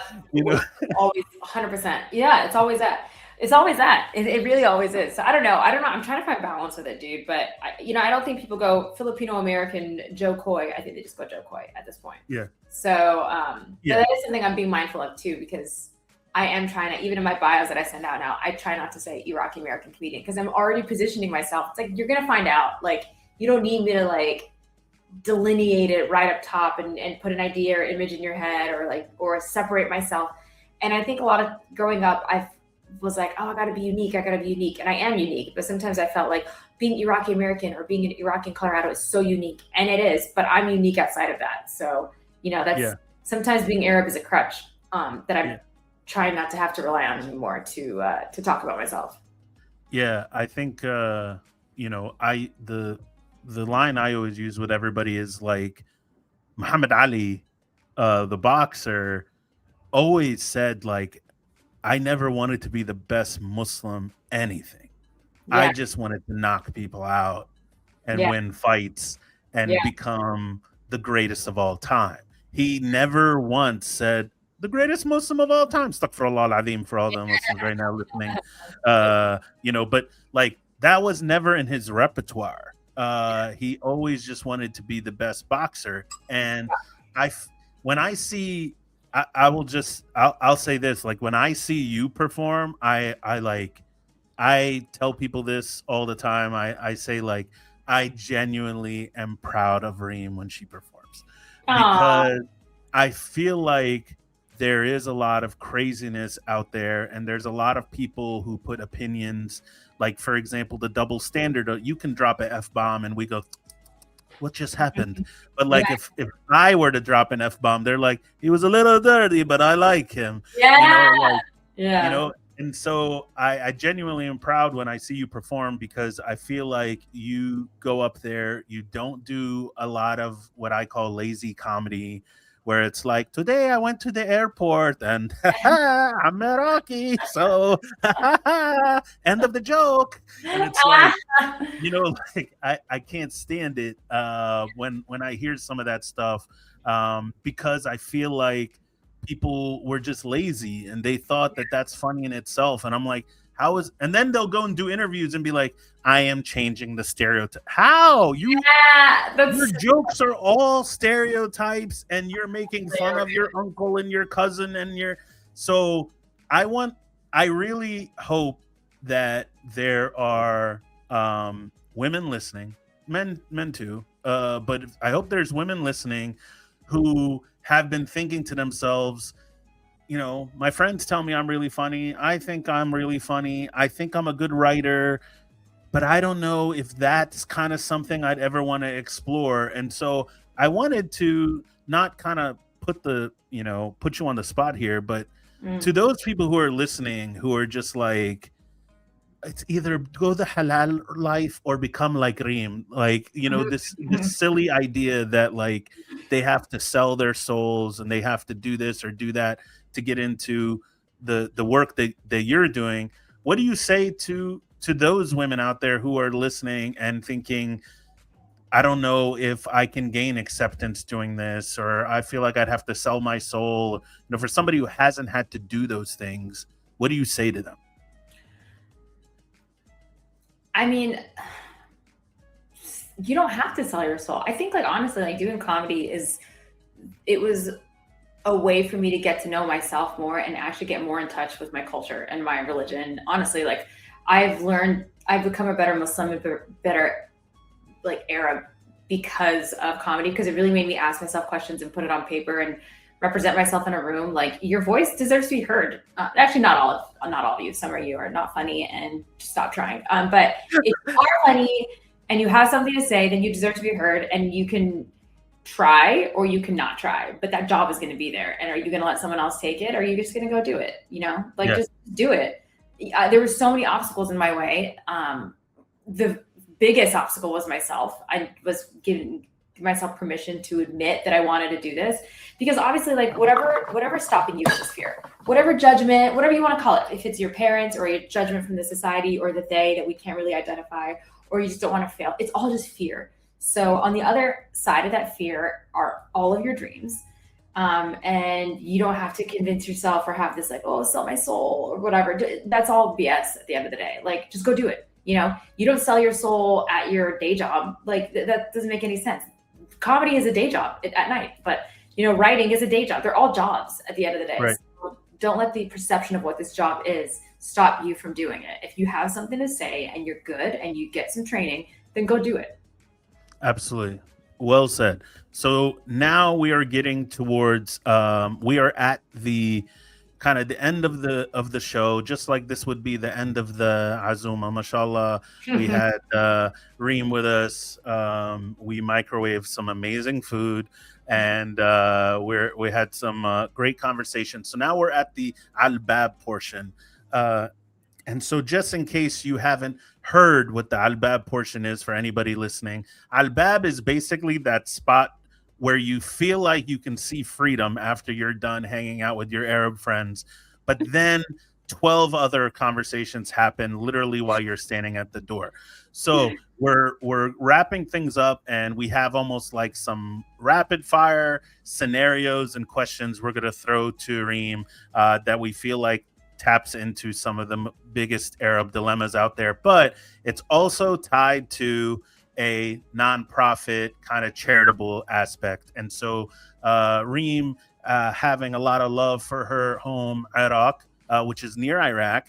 Always 100%. Yeah, it's always that. It's always that. It really always is. So I don't know. I'm trying to find balance with it, dude. But I don't think people go Filipino-American Joe Coy. I think they just go Joe Coy at this point. Yeah. So that is something I'm being mindful of too, because I am trying to, even in my bios that I send out now, I try not to say Iraqi-American comedian because I'm already positioning myself. It's like, you're going to find out. Like, you don't need me to like delineate it right up top and put an idea or image in your head or separate myself. And I think a lot of growing up, I was like, oh, I gotta be unique. And I am unique. But sometimes I felt like being Iraqi-American or being an Iraqi in Colorado is so unique. And it is, but I'm unique outside of that. So, that's sometimes being Arab is a crutch that I'm trying not to have to rely on anymore to talk about myself. Yeah, I think, the line I always use with everybody is like Muhammad Ali, the boxer, always said like, I never wanted to be the best Muslim anything. Yeah. I just wanted to knock people out and win fights and become the greatest of all time. He never once said the greatest Muslim of all time. Astaghfirullah al-Azim for all the Muslims right now listening. But like that was never in his repertoire. He always just wanted to be the best boxer. And when I see, I'll say this, like when I see you perform, I tell people this all the time. I say like, I genuinely am proud of Reem when she performs. Because I feel like there is a lot of craziness out there and there's a lot of people who put opinions, like for example, the double standard, you can drop an F-bomb and we go, what just happened? But like if I were to drop an F-bomb, they're like, he was a little dirty, but I like him. And so I genuinely am proud when I see you perform, because I feel like you go up there, you don't do a lot of what I call lazy comedy, where it's like, today I went to the airport and I'm Iraqi, so end of the joke. And it's like, I can't stand it when I hear some of that stuff, because I feel like people were just lazy and they thought that that's funny in itself. And I'm like, and then they'll go and do interviews and be like, I am changing the stereotype. How? Your jokes are all stereotypes, and you're making fun of your uncle and your cousin and so I really hope that there are women listening, men too, but I hope there's women listening who have been thinking to themselves, my friends tell me I'm really funny. I think I'm really funny. I think I'm a good writer, but I don't know if that's kind of something I'd ever want to explore. And so I wanted to not kind of put you on the spot here, but to those people who are listening, who are just like, it's either go the halal life or become like Reem, like, this silly idea that like they have to sell their souls and they have to do this or do that to get into the work that you're doing. What do you say to those women out there who are listening and thinking, I don't know if I can gain acceptance doing this, or I feel like I'd have to sell my soul? For somebody who hasn't had to do those things, what do you say to them? I mean, you don't have to sell your soul. I think, like, honestly, like, doing comedy it was a way for me to get to know myself more and actually get more in touch with my culture and my religion. Honestly, like, I've become a better Muslim, a better like Arab because of comedy, because it really made me ask myself questions and put it on paper and represent myself in a room. Like, your voice deserves to be heard. Actually, not all of you. Some of you are not funny and just stop trying. But if you are funny and you have something to say, then you deserve to be heard, and you can try or you cannot try, but that job is going to be there. And are you going to let someone else take it, or are you just going to go do it? Just do it. There were so many obstacles in my way. The biggest obstacle was myself. I was giving myself permission to admit that I wanted to do this, because obviously, like, whatever's stopping you is just fear, whatever judgment, whatever you want to call it. If it's your parents or your judgment from the society or the they that we can't really identify, or you just don't want to fail, it's all just fear. So on the other side of that fear are all of your dreams. And you don't have to convince yourself or have this like, oh, sell my soul or whatever. That's all BS at the end of the day. Like, just go do it. You don't sell your soul at your day job. Like, that doesn't make any sense. Comedy is a day job at night, but writing is a day job. They're all jobs at the end of the day. Right. So don't let the perception of what this job is stop you from doing it. If you have something to say and you're good and you get some training, then go do it. Absolutely. Well said. So now we are getting towards, we are at the kind of the end of the show, just like this would be the end of the Azuma. Mashallah, we had Reem with us. We microwaved some amazing food, and we had some great conversation. So now we're at the Al-Bab portion. And so just in case you haven't heard what the Al-Bab portion is, for anybody listening, Al-Bab is basically that spot where you feel like you can see freedom after you're done hanging out with your Arab friends, but then 12 other conversations happen literally while you're standing at the door. So we're wrapping things up, and we have almost like some rapid fire scenarios and questions we're going to throw to Reem that we feel like taps into some of the biggest Arab dilemmas out there, but it's also tied to a nonprofit kind of charitable aspect. And so Reem, having a lot of love for her home, Iraq, which is near Iraq,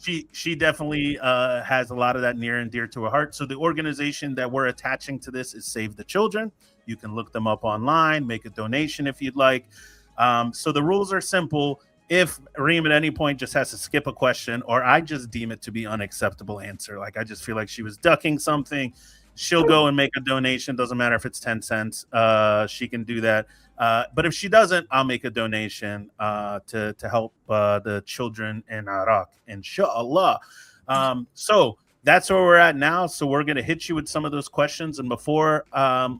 she definitely has a lot of that near and dear to her heart. So the organization that we're attaching to this is Save the Children. You can look them up online, make a donation if you'd like. So the rules are simple. If Reem at any point just has to skip a question, or I just deem it to be unacceptable answer, like I just feel like she was ducking something, she'll go and make a donation. Doesn't matter if it's 10 cents. She can do that. But if she doesn't, I'll make a donation to help the children in Iraq, inshallah. So that's where we're at now. So we're going to hit you with some of those questions. And before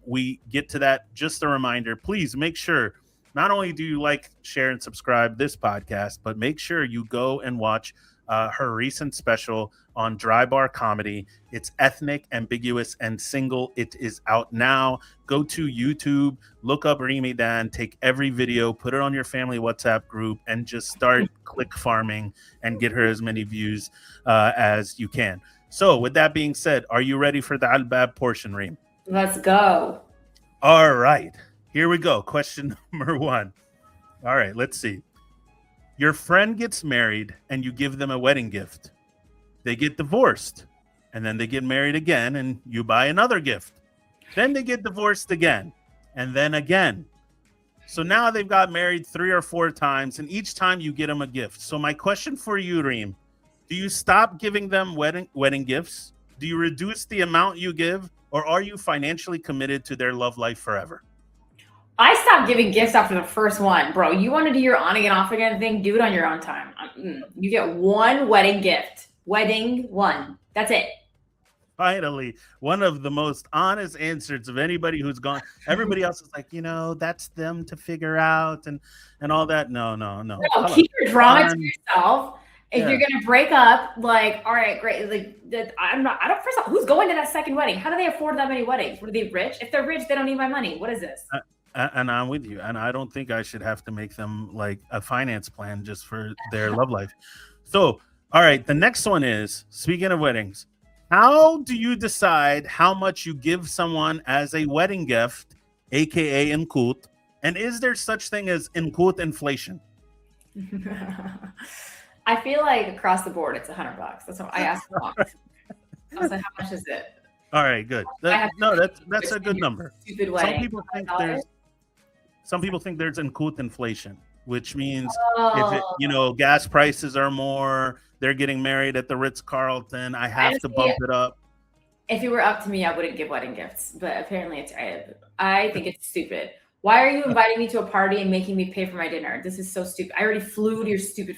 we get to that, just a reminder, please make sure, not only do you like, share, and subscribe this podcast, but make sure you go and watch her recent special on Dry Bar Comedy. It's ethnic, ambiguous, and single. It is out now. Go to YouTube, look up Reem Edan, take every video, put it on your family WhatsApp group, and just start click farming and get her as many views as you can. So with that being said, are you ready for the Al-Bab portion, Reem? Let's go. All right, here we go. Question number 1. All right, let's see. Your friend gets married and you give them a wedding gift. They get divorced and then they get married again and you buy another gift. Then they get divorced again and then again. So now they've got married 3 or 4 times and each time you get them a gift. So my question for you, Reem, do you stop giving them wedding gifts? Do you reduce the amount you give, or are you financially committed to their love life forever? I stopped giving gifts after the first one, bro. You want to do your on again, off again thing? Do it on your own time. You get one wedding gift. Wedding one. That's it. Finally, one of the most honest answers of anybody who's gone. Everybody else is like, that's them to figure out and all that. No. No, keep your drama to yourself. If you're gonna break up, like, all right, great. Like, I don't. First of all, who's going to that second wedding? How do they afford that many weddings? Were they rich? If they're rich, they don't need my money. What is this? And I'm with you. And I don't think I should have to make them like a finance plan just for their love life. So, all right, the next one is, speaking of weddings, how do you decide how much you give someone as a wedding gift, aka Nkut? And is there such thing as Nkut inflation? I feel like across the board, it's $100. That's what I asked for. I was like, how much is it? All right, good. That's a good number. Stupid wedding. Some people think there's Nkut inflation, which means if gas prices are more, they're getting married at the Ritz-Carlton, I have to bump it up. If it were up to me, I wouldn't give wedding gifts, but apparently I think it's stupid. Why are you inviting me to a party and making me pay for my dinner? This is so stupid. I already flew to your stupid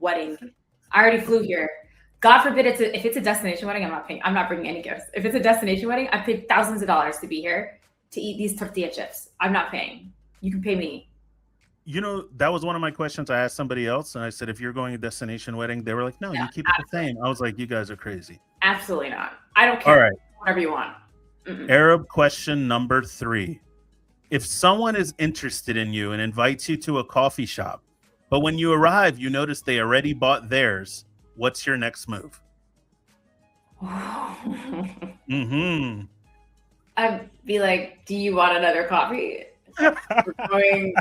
wedding. I already flew here. God forbid if it's a destination wedding, I'm not paying. I'm not bringing any gifts. If it's a destination wedding, I paid thousands of dollars to be here to eat these tortilla chips. I'm not paying. You can pay me. That was one of my questions. I asked somebody else and I said, if you're going to a destination wedding, they were like, no, you keep it the same. I was like, you guys are crazy. Absolutely not. I don't care. All right. Whatever you want. Arab question number 3. If someone is interested in you and invites you to a coffee shop, but when you arrive, you notice they already bought theirs, what's your next move? I'd be like, do you want another coffee? We're going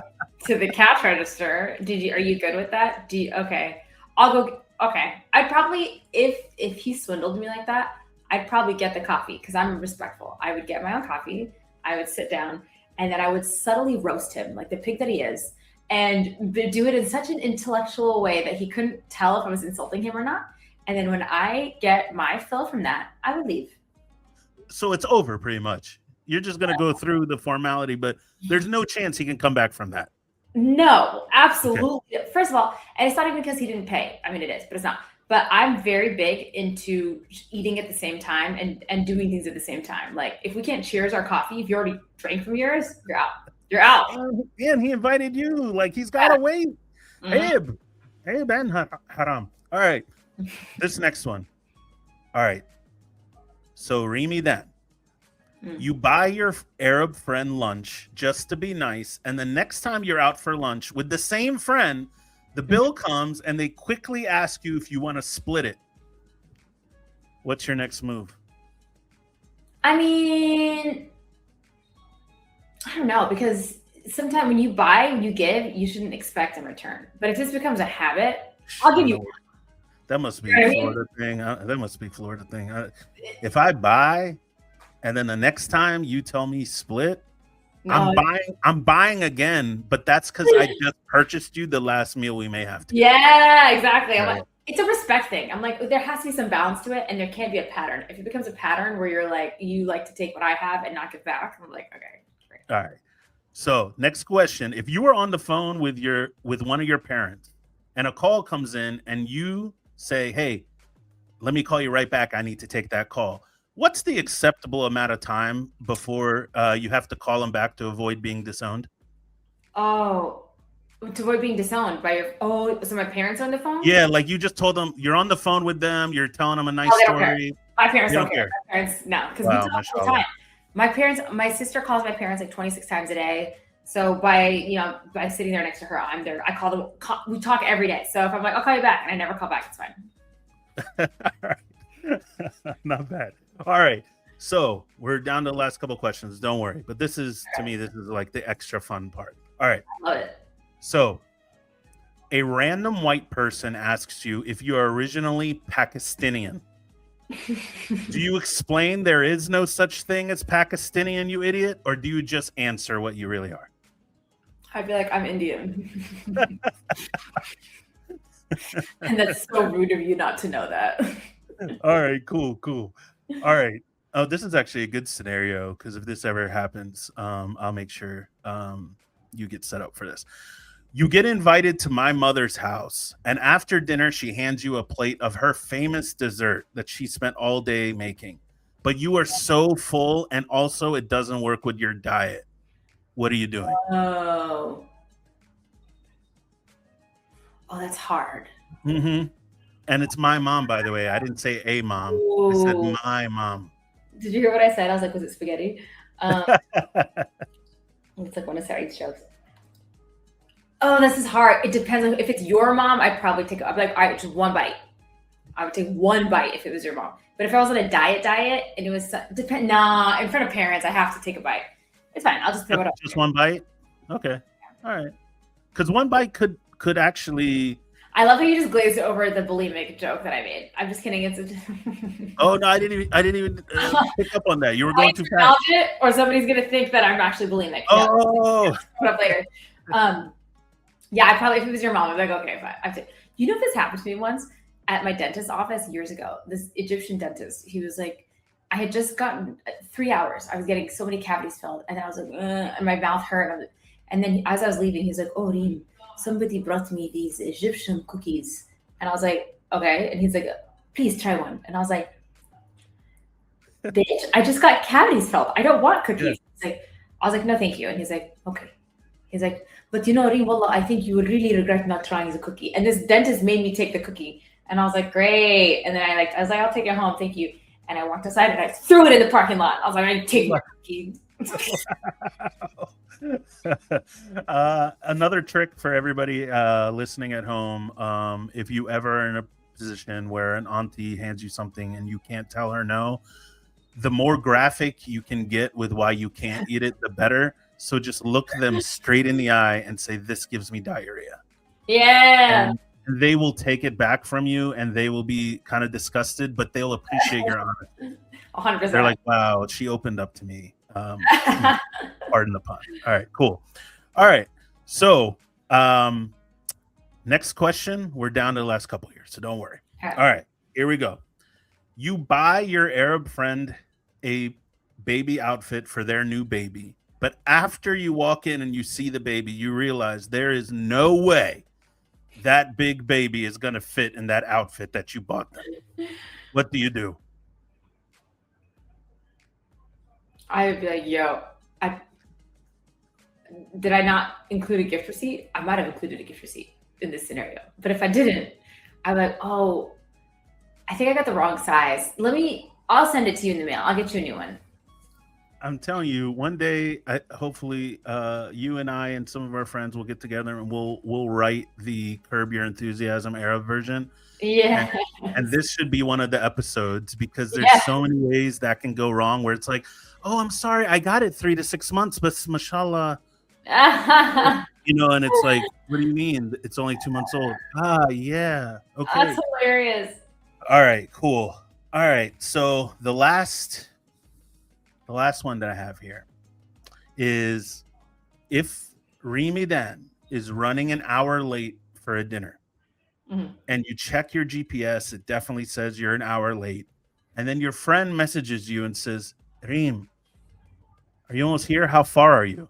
to the cash register. Are you good with that? Okay. I'll go. Okay. I'd probably, if he swindled me like that, I'd probably get the coffee because I'm respectful. I would get my own coffee. I would sit down and then I would subtly roast him like the pig that he is and do it in such an intellectual way that he couldn't tell if I was insulting him or not. And then when I get my fill from that, I would leave. So it's over pretty much. You're just going to go through the formality, but there's no chance he can come back from that. No, absolutely. Okay. First of all, and it's not even because he didn't pay. I mean, it is, but it's not. But I'm very big into eating at the same time and doing things at the same time. Like if we can't cheers our coffee, if you already drank from yours, you're out. You're out. And he invited you. Like he's got to wait. Abe and Haram. All right. This next one. All right. So Reem Edan. You buy your Arab friend lunch just to be nice, and the next time you're out for lunch with the same friend, the bill comes and they quickly ask you if you want to split it. What's your next move? I mean, I don't know, because sometimes when you buy, when you give, you shouldn't expect in return. But if this becomes a habit, I'll give you. That must be a Florida thing. That must be a Florida thing. If I buy, and then the next time you tell me split, no. I'm buying again, but that's because I just purchased you the last meal we may have to. Yeah, exactly. I'm like, it's a respect thing. I'm like, there has to be some balance to it, and there can't be a pattern. If it becomes a pattern where you're like, you like to take what I have and not give back, I'm like, okay, great. All right. So next question: if you were on the phone with one of your parents, and a call comes in, and you say, "Hey, let me call you right back. I need to take that call." What's the acceptable amount of time before you have to call them back to avoid being disowned? Oh, To avoid being disowned by so my parents are on the phone? Yeah, like you just told them you're on the phone with them. You're telling them a nice They don't care. story. My parents They don't don't care. care. My parents, no, because we Wow, talk all the mashallah. time. My sister calls my parents like 26 times a day. So by sitting there next to her, I'm there. I call them. We talk every day. So if I'm like, I'll call you back, and I never call back, it's fine. All right. Not bad. All right. So we're down to the last couple questions. Don't worry. But this is like the extra fun part. All right. I love it. So a random white person asks you if you are originally Pakistani. Do you explain there is no such thing as Pakistani, you idiot? Or do you just answer what you really are? I'd be like, I'm Indian. And that's so rude of you not to know that. All right, cool. All right. Oh, this is actually a good scenario because if this ever happens, I'll make sure you get set up for this. You get invited to my mother's house, and after dinner, she hands you a plate of her famous dessert that she spent all day making. But you are so full, and also it doesn't work with your diet. What are you doing? Oh, that's hard. Mm-hmm. And it's my mom, by the way. I didn't say a mom. I said Ooh. my mom. Did you hear what I said? I was like, was it spaghetti? It's like one of Sarah's jokes. Oh, this is hard. It depends on if it's your mom. I'd probably I'd be like, all right, just one bite. I would take one bite if it was your mom. But if I was on a diet and it was in front of parents, I have to take a bite. It's fine. I'll just throw it up. Just one bite? Okay. All right. Because one bite could actually. I love how you just glazed over the bulimic joke that I made. I'm just kidding. Oh no, I didn't even pick up on that. You were going too fast. It, or somebody's gonna think that I'm actually bulimic. Oh. Put up later. Yeah, I probably if it was your mom, I'd be like, okay, fine. You know, this happened to me once at my dentist's office years ago. This Egyptian dentist, he was like, I had just gotten 3 hours. I was getting so many cavities filled, and then I was like, and my mouth hurt. And then as I was leaving, he's like, oh, Reem, somebody brought me these Egyptian cookies. And I was like, okay. And he's like, please try one. And I was like, bitch, I just got cavities filled. I don't want cookies. Yeah. I was like, no, thank you. And he's like, okay. He's like, but you know, Reem, wallah, I think you would really regret not trying the cookie. And this dentist made me take the cookie. And I was like, great. And then I was like, I'll take it home. Thank you. And I walked outside and I threw it in the parking lot. I was like, I take my cookie. Another trick for everybody listening at home, if you ever are in a position where an auntie hands you something and you can't tell her no, the more graphic you can get with why you can't eat it, the better. So just look them straight in the eye and say, this gives me diarrhea. Yeah. And they will take it back from you and they will be kind of disgusted, but they'll appreciate your honesty. 100%. They're like, wow, she opened up to me. Pardon the pun. All right, cool. All right. So next question. We're down to the last couple here, so don't worry. Okay. All right, here we go. You buy your Arab friend a baby outfit for their new baby, but after you walk in and you see the baby, you realize there is no way that big baby is going to fit in that outfit that you bought them. What do you do? I would be like, yo, did I not include a gift receipt? I might have included a gift receipt in this scenario. But if I didn't, I'm like, oh, I think I got the wrong size. I'll send it to you in the mail. I'll get you a new one. I'm telling you, one day, hopefully, you and I and some of our friends will get together and we'll write the Curb Your Enthusiasm Arab version. Yeah. And this should be one of the episodes because there's so many ways that can go wrong where it's like, oh, I'm sorry, I got it 3 to 6 months, but mashallah, and it's like, what do you mean? It's only 2 months old. Yeah. Okay. That's hilarious. All right, cool. All right. So the last one that I have here is if Reem Edan is running an hour late for a dinner and you check your GPS, it definitely says you're an hour late. And then your friend messages you and says, Reem, are you almost here? How far are you?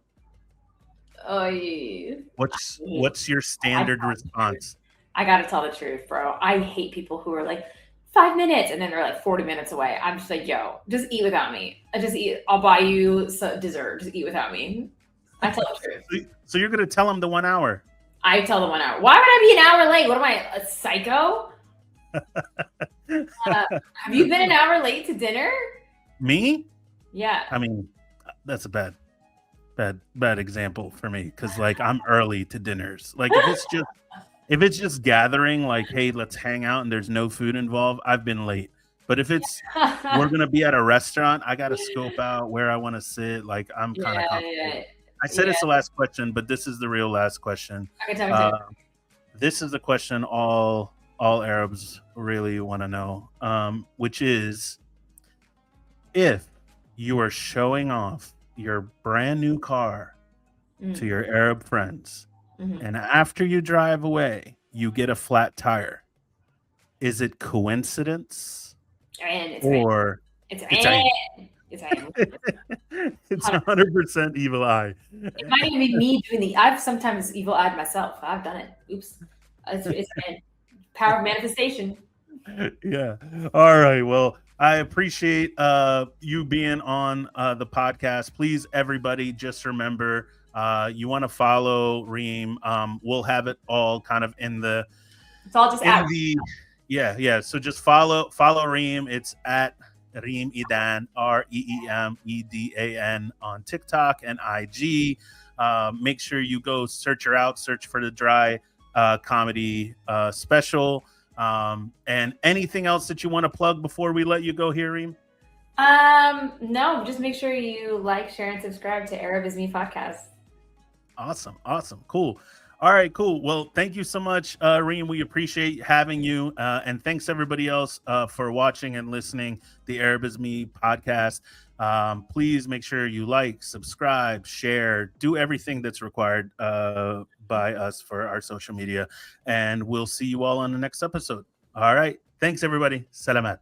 What's your standard response? I got to tell the truth, bro. I hate people who are like, 5 minutes, and then they're like 40 minutes away. I'm just like, yo, just eat without me. I'll buy you some dessert. Just eat without me. I tell the truth. So you're going to tell them the 1 hour? I tell them 1 hour. Why would I be an hour late? What am I, a psycho? Have you been an hour late to dinner? Me? Yeah. I mean, that's a bad example for me because like I'm early to dinners. Like if it's just gathering, like hey, let's hang out and there's no food involved, I've been late. But if it's we're gonna be at a restaurant, I gotta scope out where I want to sit. Like I'm kind of complicated. I said it's the last question, but this is the real last question. This is the question all Arabs really want to know, which is if you are showing off your brand new car to your Arab friends, and after you drive away, you get a flat tire. Is it coincidence or it's 100% evil eye? It might even be me doing I've sometimes evil eyed myself. I've done it. Oops. It's power of manifestation. Yeah. All right. Well, I appreciate you being on the podcast. Please, everybody, just remember you want to follow Reem. We'll have it all kind of in the. It's all just out. Yeah. So just follow Reem. It's at Reem Edan, REEMEDAN on TikTok and IG. Make sure you go search her out. Search for the Dry comedy special. And anything else that you want to plug before we let you go here, Reem? No, just make sure you like, share, and subscribe to Arab Is Me podcast. Awesome. Cool. All right, cool. Well, thank you so much, Reem. We appreciate having you. And thanks everybody else for watching and listening the Arab Is Me podcast. Please make sure you like, subscribe, share, do everything that's required by us for our social media. And we'll see you all on the next episode. All right. Thanks, everybody. Salamat.